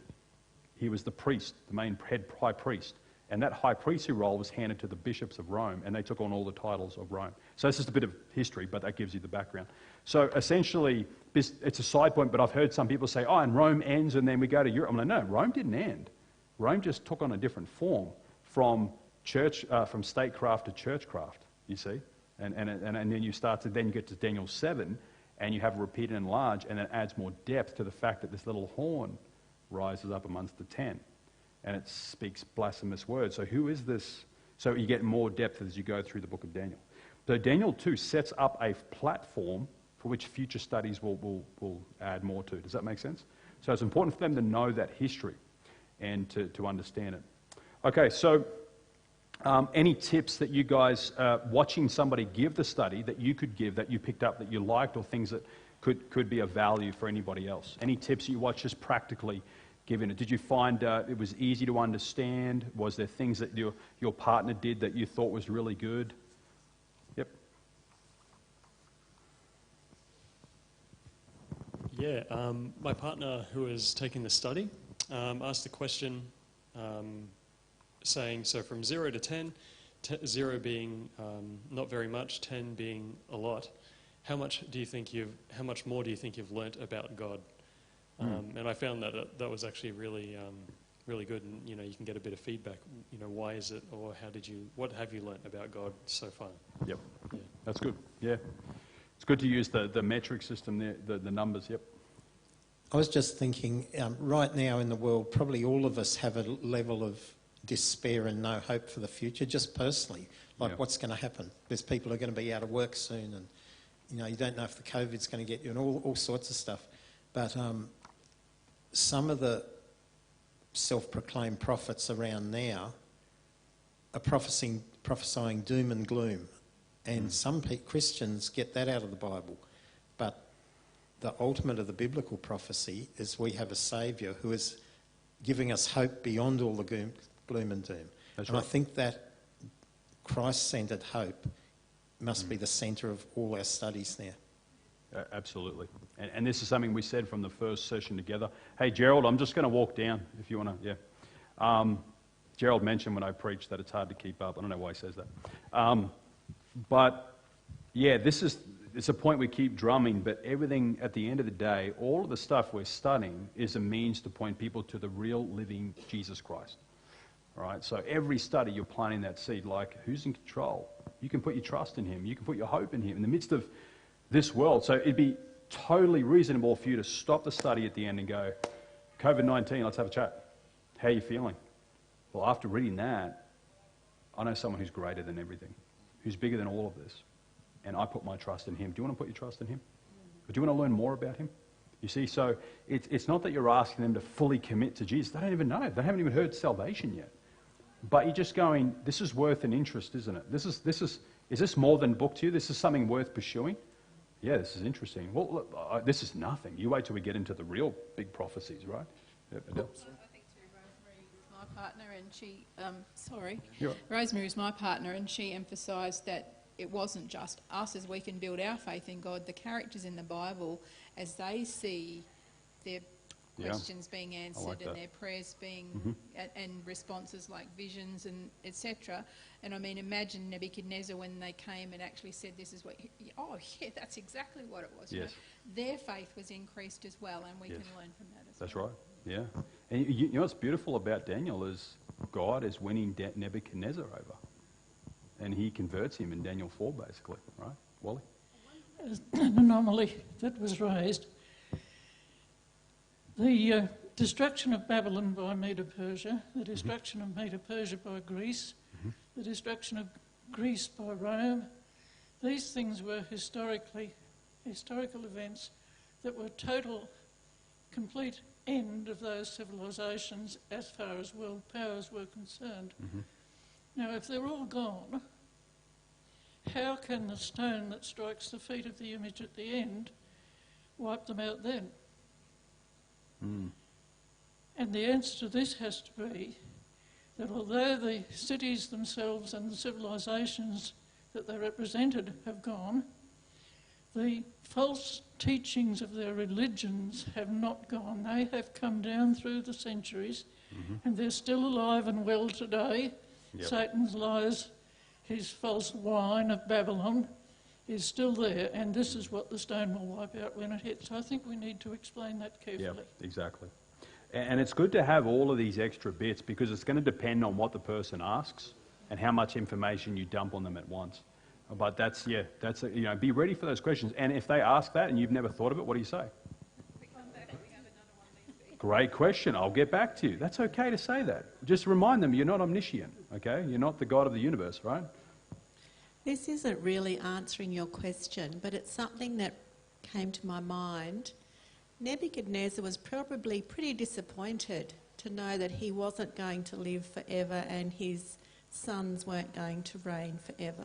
He was the priest, the main head high priest. And that high priestly role was handed to the bishops of Rome, and they took on all the titles of Rome. So it's just a bit of history, but that gives you the background. So essentially, it's a side point, but I've heard some people say, oh, and Rome ends and then we go to Europe. I'm like, no, Rome didn't end. Rome just took on a different form from statecraft to churchcraft, you see? And then you start to, then you get to Daniel 7, and you have repeat and enlarge, and it adds more depth to the fact that this little horn rises up amongst the 10. And it speaks blasphemous words. So who is this? So you get more depth as you go through the book of Daniel. So Daniel 2 sets up a platform for which future studies will add more to. Does that make sense? So it's important for them to know that history and to understand it. Okay, so any tips that you guys, watching somebody give the study that you could give, that you picked up, that you liked, or things that could be of value for anybody else? Any tips you watch just practically given it? Did you find it was easy to understand? Was there things that your partner did that you thought was really good? Yep. Yeah, my partner who was taking the study asked the question saying, so from 0 to 10, 0 being not very much, 10 being a lot, how much more do you think you've learnt about God? And I found that was actually really, really good, and you can get a bit of feedback. Why is it, or what have you learnt about God so far? Yep, yeah. That's good. Yeah, it's good to use the metric system there, the numbers. Yep. I was just thinking, right now in the world, probably all of us have a level of despair and no hope for the future, just personally. Like, what's going to happen? There's people who are going to be out of work soon, and you don't know if the COVID's going to get you, and all sorts of stuff. But some of the self-proclaimed prophets around now are prophesying doom and gloom. And some Christians get that out of the Bible. But the ultimate of the biblical prophecy is we have a Saviour who is giving us hope beyond all the gloom and doom. That's and right. I think that Christ-centred hope must be the centre of all our studies now. Absolutely. And this is something we said from the first session together. Hey, Gerald, I'm just going to walk down if you want to, yeah. Gerald mentioned when I preached that it's hard to keep up. I don't know why he says that. But, yeah, it's a point we keep drumming, but everything at the end of the day, all of the stuff we're studying is a means to point people to the real living Jesus Christ. All right? So every study you're planting that seed, like who's in control? You can put your trust in him. You can put your hope in him in the midst of this world. So it'd be totally reasonable for you to stop the study at the end and go, COVID-19, let's have a chat. How are you feeling? Well, after reading that, I know someone who's greater than everything, who's bigger than all of this, and I put my trust in him. Do you want to put your trust in him? Or do you want to learn more about him? You see, so it's not that you're asking them to fully commit to Jesus. They don't even know. They haven't even heard salvation yet. But you're just going, this is worth an interest, isn't it? Is this more than book to you? This is something worth pursuing? Yeah, this is interesting. Well, look, this is nothing. You wait till we get into the real big prophecies, right? Yep, Adele. I think too, Rosemary was my partner, and she, You're right. Rosemary was my partner, and she emphasised that it wasn't just us as we can build our faith in God. The characters in the Bible, as they see their questions being answered like and that. their prayers being and responses like visions and etc. And I mean, imagine Nebuchadnezzar when they came and actually said, "This is what." Oh, yeah, that's exactly what it was. Yes. Their faith was increased as well, and we Yes. can learn from that as That's well. right. Yeah. And you know what's beautiful about Daniel is God is winning Nebuchadnezzar over. And he converts him in Daniel 4, basically, right? Wally? An anomaly that was raised. The destruction of Babylon by Medo-Persia, the destruction of Medo-Persia by Greece, the destruction of Greece by Rome, these things were historical events that were total, complete end of those civilisations as far as world powers were concerned. Now, if they're all gone, how can the stone that strikes the feet of the image at the end wipe them out then? And the answer to this has to be that although the cities themselves and the civilisations that they represented have gone, the false teachings of their religions have not gone. They have come down through the centuries and they're still alive and well today. Yep. Satan's lies, his false wine of Babylon is still there, and this is what the stone will wipe out when it hits. I think we need to explain that carefully. Yeah, exactly. And it's good to have all of these extra bits because it's going to depend on what the person asks and how much information you dump on them at once. But be ready for those questions. And if they ask that and you've never thought of it, what do you say? Great question. I'll get back to you. That's okay to say that. Just remind them you're not omniscient, okay? You're not the God of the universe, right? This isn't really answering your question, but it's something that came to my mind. Nebuchadnezzar was probably pretty disappointed to know that he wasn't going to live forever and his sons weren't going to reign forever.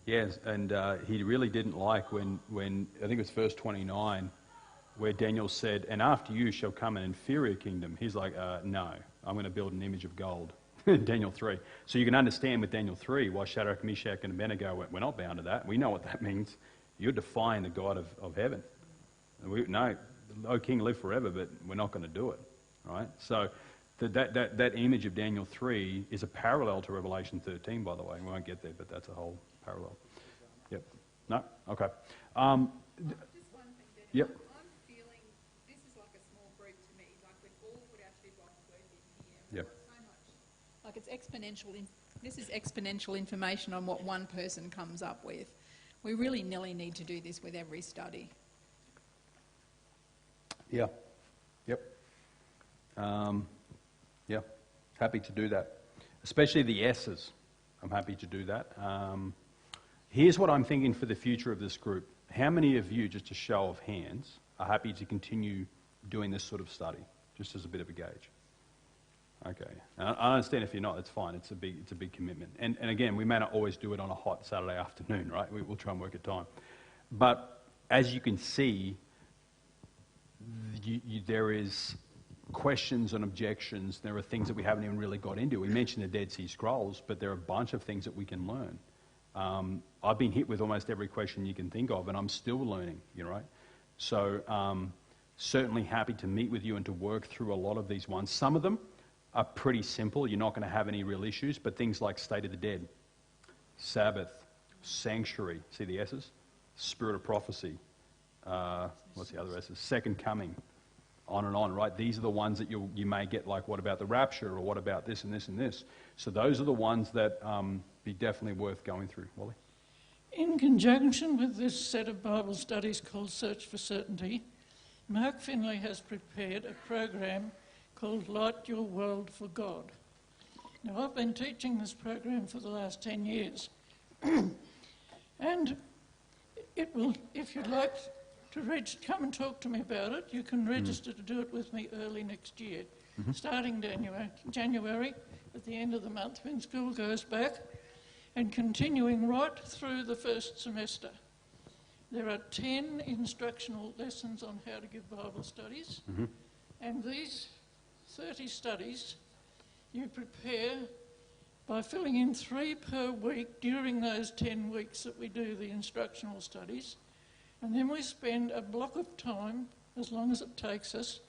Yes, and he really didn't like when I think it was verse 29, where Daniel said, "And after you shall come an inferior kingdom." He's like, no, I'm going to build an image of gold. Daniel 3. So you can understand with Daniel 3 why Shadrach, Meshach, and Abednego went, we're not bound to that. We know what that means. You're defying the God of heaven. No, O king, live forever, but we're not going to do it. Right? So that image of Daniel 3 is a parallel to Revelation 13, by the way. We won't get there, but that's a whole parallel. Yep. No? Okay. Just one thing, Daniel. Yep. I'm feeling this is like a small group to me. Like we've all put our two box work in here. Yep. So much. Like it's exponential. This is exponential information on what one person comes up with. We really nearly need to do this with every study. Yeah. Yep. Yeah. Happy to do that. Especially the S's. I'm happy to do that. Here's what I'm thinking for the future of this group. How many of you, just a show of hands, are happy to continue doing this sort of study, just as a bit of a gauge? Okay. I understand if you're not, that's fine. It's a big commitment. And again, we may not always do it on a hot Saturday afternoon, right? We'll try and work at time. But as you can see, there is questions and objections. There are things that we haven't even really got into. We mentioned the Dead Sea Scrolls, but there are a bunch of things that we can learn. I've been hit with almost every question you can think of, and I'm still learning, right? So certainly happy to meet with you and to work through a lot of these ones. Some of them are pretty simple. You're not going to have any real issues, but things like state of the dead, Sabbath, sanctuary, see the S's? Spirit of prophecy, what's the other S's? Second coming, on, right? These are the ones that you may get, like, what about the rapture, or what about this and this and this? So those are the ones that be definitely worth going through. Wally? In conjunction with this set of Bible studies called Search for Certainty, Mark Finley has prepared a program called Light Your World for God. Now, I've been teaching this program for the last 10 years. And it will, if you'd like to come and talk to me about it, you can register to do it with me early next year, starting January, at the end of the month when school goes back, and continuing right through the first semester. There are 10 instructional lessons on how to give Bible studies, and these 30 studies you prepare by filling in 3 per week during those 10 weeks that we do the instructional studies, and then we spend a block of time, as long as it takes us,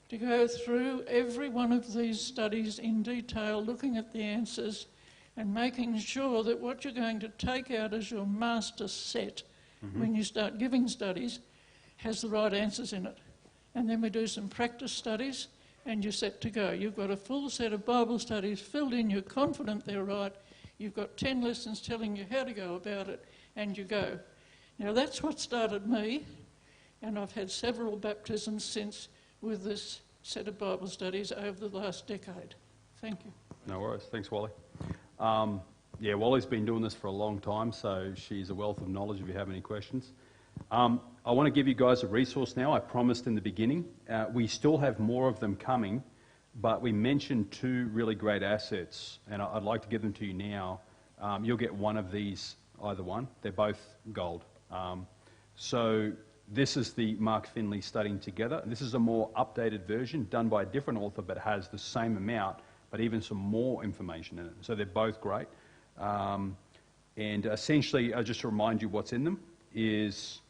to go through every one of these studies in detail, looking at the answers and making sure that what you're going to take out as your master set when you start giving studies has the right answers in it. And then we do some practice studies and you're set to go. You've got a full set of Bible studies filled in, you're confident they're right, you've got 10 lessons telling you how to go about it, and you go. Now that's what started me, and I've had several baptisms since with this set of Bible studies over the last decade. Thank you. No worries. Thanks, Wally. Yeah, Wally's been doing this for a long time, so she's a wealth of knowledge if you have any questions. I want to give you guys a resource now. I promised in the beginning. We still have more of them coming, but we mentioned 2 really great assets, and I'd like to give them to you now. You'll get one of these, either one. They're both gold. So this is the Mark Finley Studying Together. This is a more updated version done by a different author, but has the same amount, but even some more information in it. So they're both great. And essentially, just to remind you what's in them, is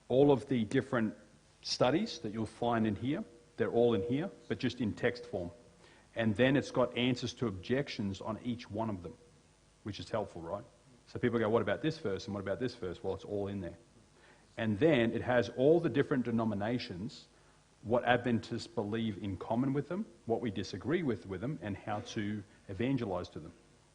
all of the different studies that you'll find in here. They're all in here, but just in text form. And then it's got answers to objections on each one of them, which is helpful, right? So people go, what about this verse and what about this verse? Well, it's all in there. And then it has all the different denominations, what Adventists believe in common with them, what we disagree with them, and how to evangelize to them.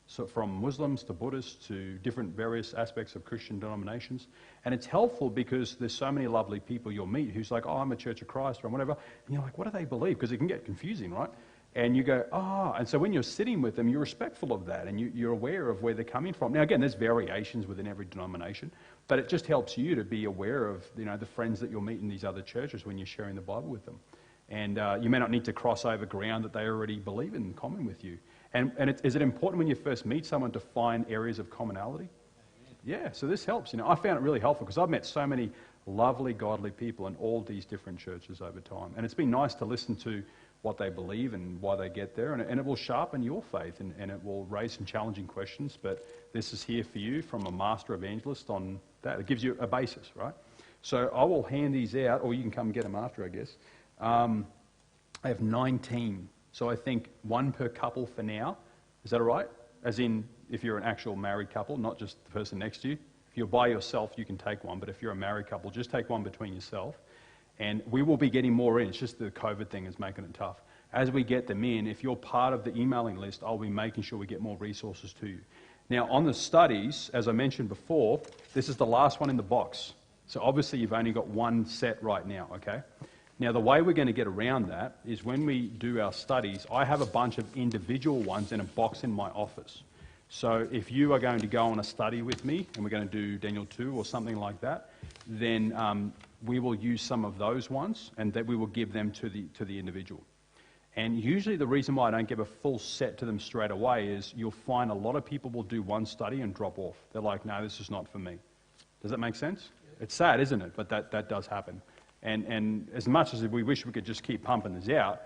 So from Muslims to Buddhists to different various aspects of Christian denominations. And it's helpful because there's so many lovely people you'll meet who's like, oh, I'm a Church of Christ or whatever. And you're like, what do they believe? Because it can get confusing, right? And you go, oh, and so when you're sitting with them, you're respectful of that and you're aware of where they're coming from. Now, again, there's variations within every denomination, but it just helps you to be aware of, the friends that you'll meet in these other churches when you're sharing the Bible with them. And you may not need to cross over ground that they already believe in common with you. And is it important when you first meet someone to find areas of commonality? Yeah, so this helps. I found it really helpful because I've met so many lovely, godly people in all these different churches over time. And it's been nice to listen to what they believe and why they get there. And it will sharpen your faith and it will raise some challenging questions. But this is here for you from a master evangelist on that. It gives you a basis, right? So I will hand these out, or you can come and get them after, I guess. I have 19. So I think 1 per couple for now. Is that all right? As in, if you're an actual married couple, not just the person next to you. If you're by yourself, you can take one. But if you're a married couple, just take one between yourself. And we will be getting more in. It's just the COVID thing is making it tough. As we get them in, if you're part of the emailing list, I'll be making sure we get more resources to you. Now, on the studies, as I mentioned before, this is the last one in the box. So obviously, you've only got one set right now, okay? Now, the way we're going to get around that is when we do our studies, I have a bunch of individual ones in a box in my office. So if you are going to go on a study with me, and we're going to do Daniel 2 or something like that, then we will use some of those ones, and that we will give them to the individual. And usually the reason why I don't give a full set to them straight away is you'll find a lot of people will do one study and drop off. They're like, no, this is not for me. Does that make sense? It's sad, isn't it? But that does happen. And as much as we wish we could just keep pumping this out,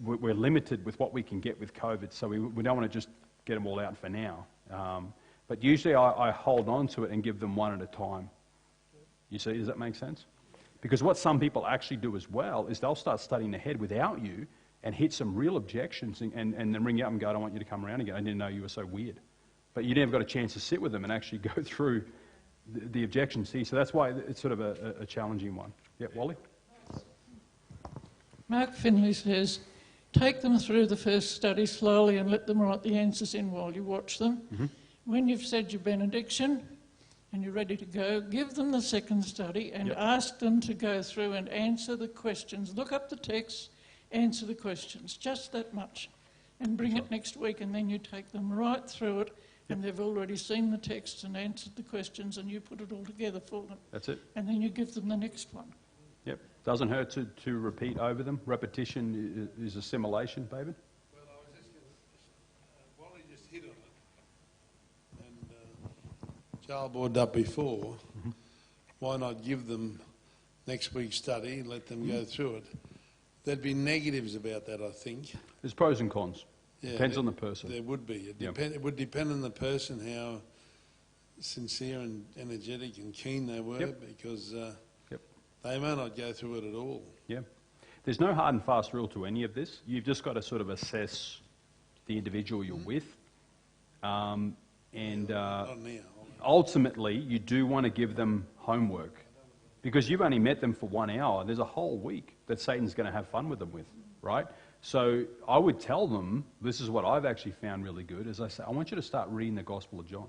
we're limited with what we can get with COVID, so we don't want to just get them all out for now. But usually I hold on to it and give them one at a time. You see, does that make sense? Because what some people actually do as well is they'll start studying ahead without you and hit some real objections and then ring you up and go, I don't want you to come around again. I didn't know you were so weird. But you never got a chance to sit with them and actually go through the objections. See, so that's why it's sort of a challenging one. Yeah, Wally? Mark Finley says, take them through the first study slowly and let them write the answers in while you watch them. Mm-hmm. When you've said your benediction and you're ready to go, give them the second study and ask them to go through and answer the questions. Look up the text, answer the questions, just that much. And bring it next week, and then you take them right through it, and they've already seen the text and answered the questions, and you put it all together for them. That's it. And then you give them the next one. Yep. Doesn't hurt to repeat over them. Repetition is assimilation, David. Well, I was just going to, Wally just hit on it, and Charles brought it up before. Mm-hmm. Why not give them next week's study, let them go through it? There'd be negatives about that, I think. There's pros and cons. Yeah, Depends on the person. There would be. It would depend on the person, how sincere and energetic and keen they were, because they may not go through it at all. Yeah. There's no hard and fast rule to any of this. You've just got to sort of assess the individual you're with. Ultimately, you do want to give them homework. Because you've only met them for 1 hour. There's a whole week that Satan's going to have fun with them with, right? So I would tell them, this is what I've actually found really good, is I say, I want you to start reading the Gospel of John.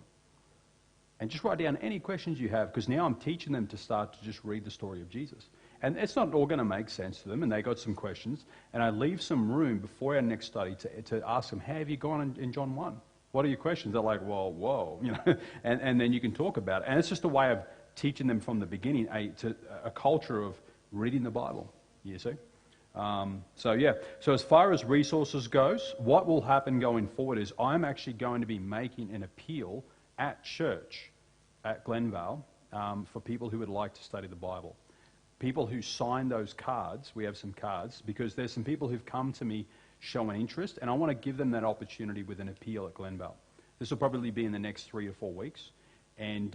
And just write down any questions you have, because now I'm teaching them to start to just read the story of Jesus. And it's not all going to make sense to them, and they got some questions. And I leave some room before our next study to ask them, how have you gone in John 1? What are your questions? They're like, well, whoa, you know, and then you can talk about it. And it's just a way of teaching them from the beginning a culture of reading the Bible, you see. So as far as resources goes, what will happen going forward is I'm actually going to be making an appeal at church at Glenvale for people who would like to study the Bible. People who sign those cards, we have some cards, because there's some people who've come to me showing interest, and I want to give them that opportunity with an appeal at Glenvale. This will probably be in the next 3 or 4 weeks. And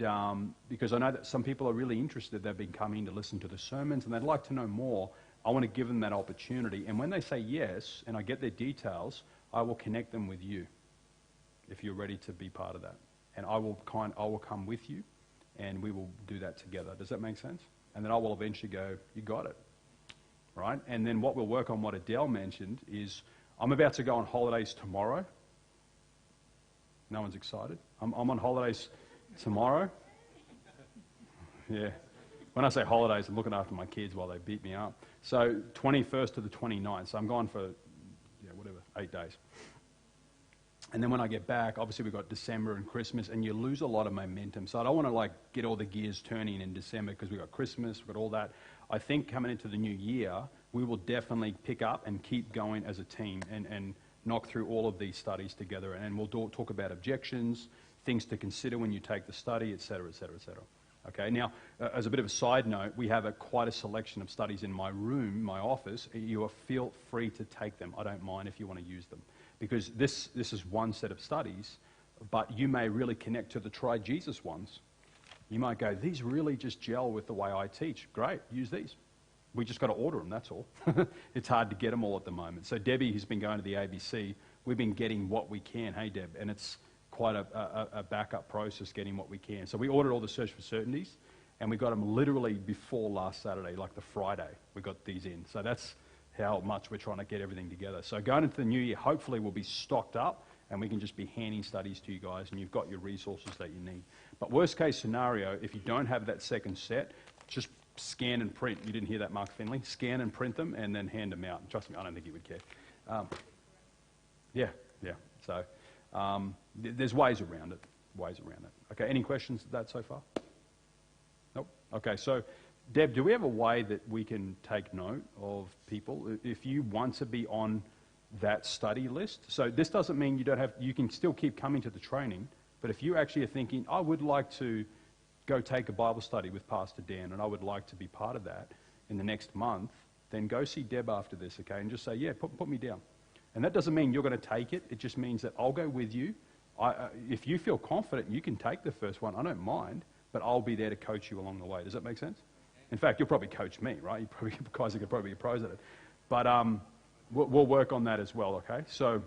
because I know that some people are really interested, they've been coming to listen to the sermons and they'd like to know more, I want to give them that opportunity. And when they say yes, and I get their details, I will connect them with you if you're ready to be part of that. And I will come with you and we will do that together. Does that make sense? And then I will eventually go, you got it, right? And then what we'll work on, what Adele mentioned, is I'm about to go on holidays tomorrow. No one's excited. I'm on holidays tomorrow? Yeah. When I say holidays, I'm looking after my kids while they beat me up. So 21st to the 29th. So I'm gone for, 8 days. And then when I get back, obviously we've got December and Christmas, and you lose a lot of momentum. So I don't want to get all the gears turning in December because we've got Christmas, we've got all that. I think coming into the new year, we will definitely pick up and keep going as a team and knock through all of these studies together. And we'll talk about objections, things to consider when you take the study, et cetera, et cetera, et cetera. Okay, now, as a bit of a side note, we have quite a selection of studies in my room, my office. You feel free to take them. I don't mind if you want to use them. Because this is one set of studies, but you may really connect to the Try Jesus ones. You might go, these really just gel with the way I teach. Great, use these. We just got to order them, that's all. It's hard to get them all at the moment. So Debbie, who's been going to the ABC, we've been getting what we can. Hey, Deb, and it's quite a backup process getting what we can. So we ordered all the Search for Certainties, and we got them literally before last Saturday, like the Friday, we got these in. So that's how much we're trying to get everything together. So going into the new year, hopefully we'll be stocked up, and we can just be handing studies to you guys, and you've got your resources that you need. But worst case scenario, if you don't have that second set, just scan and print. You didn't hear that, Mark Finley? Scan and print them, and then hand them out. Trust me, I don't think you would care. Yeah. So there's ways around it. Okay, any questions of that so far? Nope. Okay, so Deb, do we have a way that we can take note of people if you want to be on that study list? So this doesn't mean you can still keep coming to the training, but if you actually are thinking, I would like to go take a Bible study with Pastor Dan and I would like to be part of that, in the next month, then go see Deb after this, okay, and just say, yeah, put me down. And that doesn't mean you're going to take it. It just means that I'll go with you. If you feel confident you can take the first one, I don't mind, but I'll be there to coach you along the way. Does that make sense? In fact, you'll probably coach me, right? You guys could probably be pros at it. But we'll work on that as well, okay? So,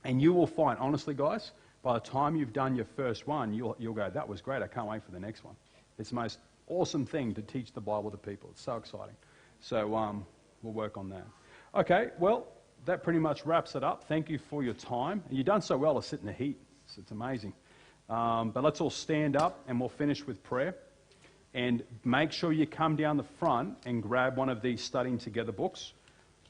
and you will find, honestly, guys, by the time you've done your first one, you'll go, that was great. I can't wait for the next one. It's the most awesome thing to teach the Bible to people. It's so exciting. So we'll work on that. Okay, well, that pretty much wraps it up. Thank you for your time. You've done so well to sit in the heat. It's amazing. But let's all stand up and we'll finish with prayer. And make sure you come down the front and grab one of these Studying Together books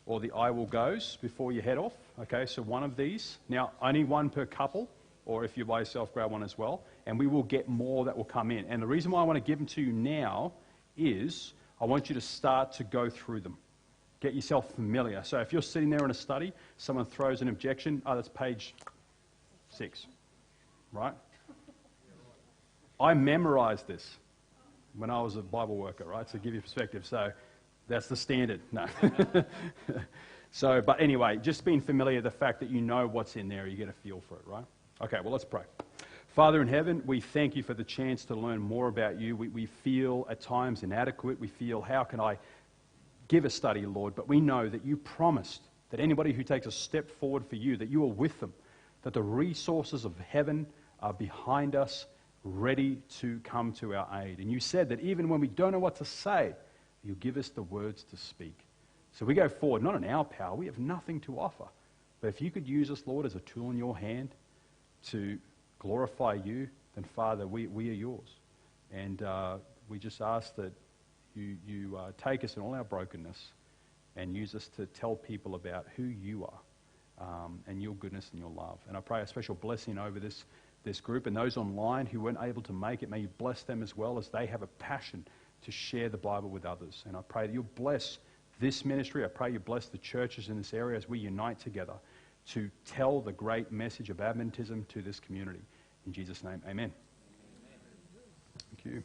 or the I Will Goes before you head off. Okay, so one of these. Now, only one per couple, or if you're by yourself, grab one as well. And we will get more that will come in. And the reason why I want to give them to you now is I want you to start to go through them. Get yourself familiar. So if you're sitting there in a study, someone throws an objection, oh, that's page 6, right? I memorized this when I was a Bible worker, right, to give you perspective. So that's the standard. No. So, but anyway, just being familiar with the fact that you know what's in there, you get a feel for it, right? Okay, well, let's pray. Father in heaven, we thank you for the chance to learn more about you. We feel at times inadequate. We feel, how can I give a study, Lord? But we know that you promised that anybody who takes a step forward for you, that you are with them, that the resources of heaven are behind us, ready to come to our aid. And you said that even when we don't know what to say, you'll give us the words to speak. So we go forward, not in our power. We have nothing to offer. But if you could use us, Lord, as a tool in your hand to glorify you, then, Father, we are yours. And we just ask that you take us in all our brokenness and use us to tell people about who you are and your goodness and your love. And I pray a special blessing over this group and those online who weren't able to make it. May you bless them as well, as they have a passion to share the Bible with others. And I pray that you'll bless this ministry. I pray you bless the churches in this area as we unite together to tell the great message of Adventism to this community. In Jesus' name, amen. Thank you.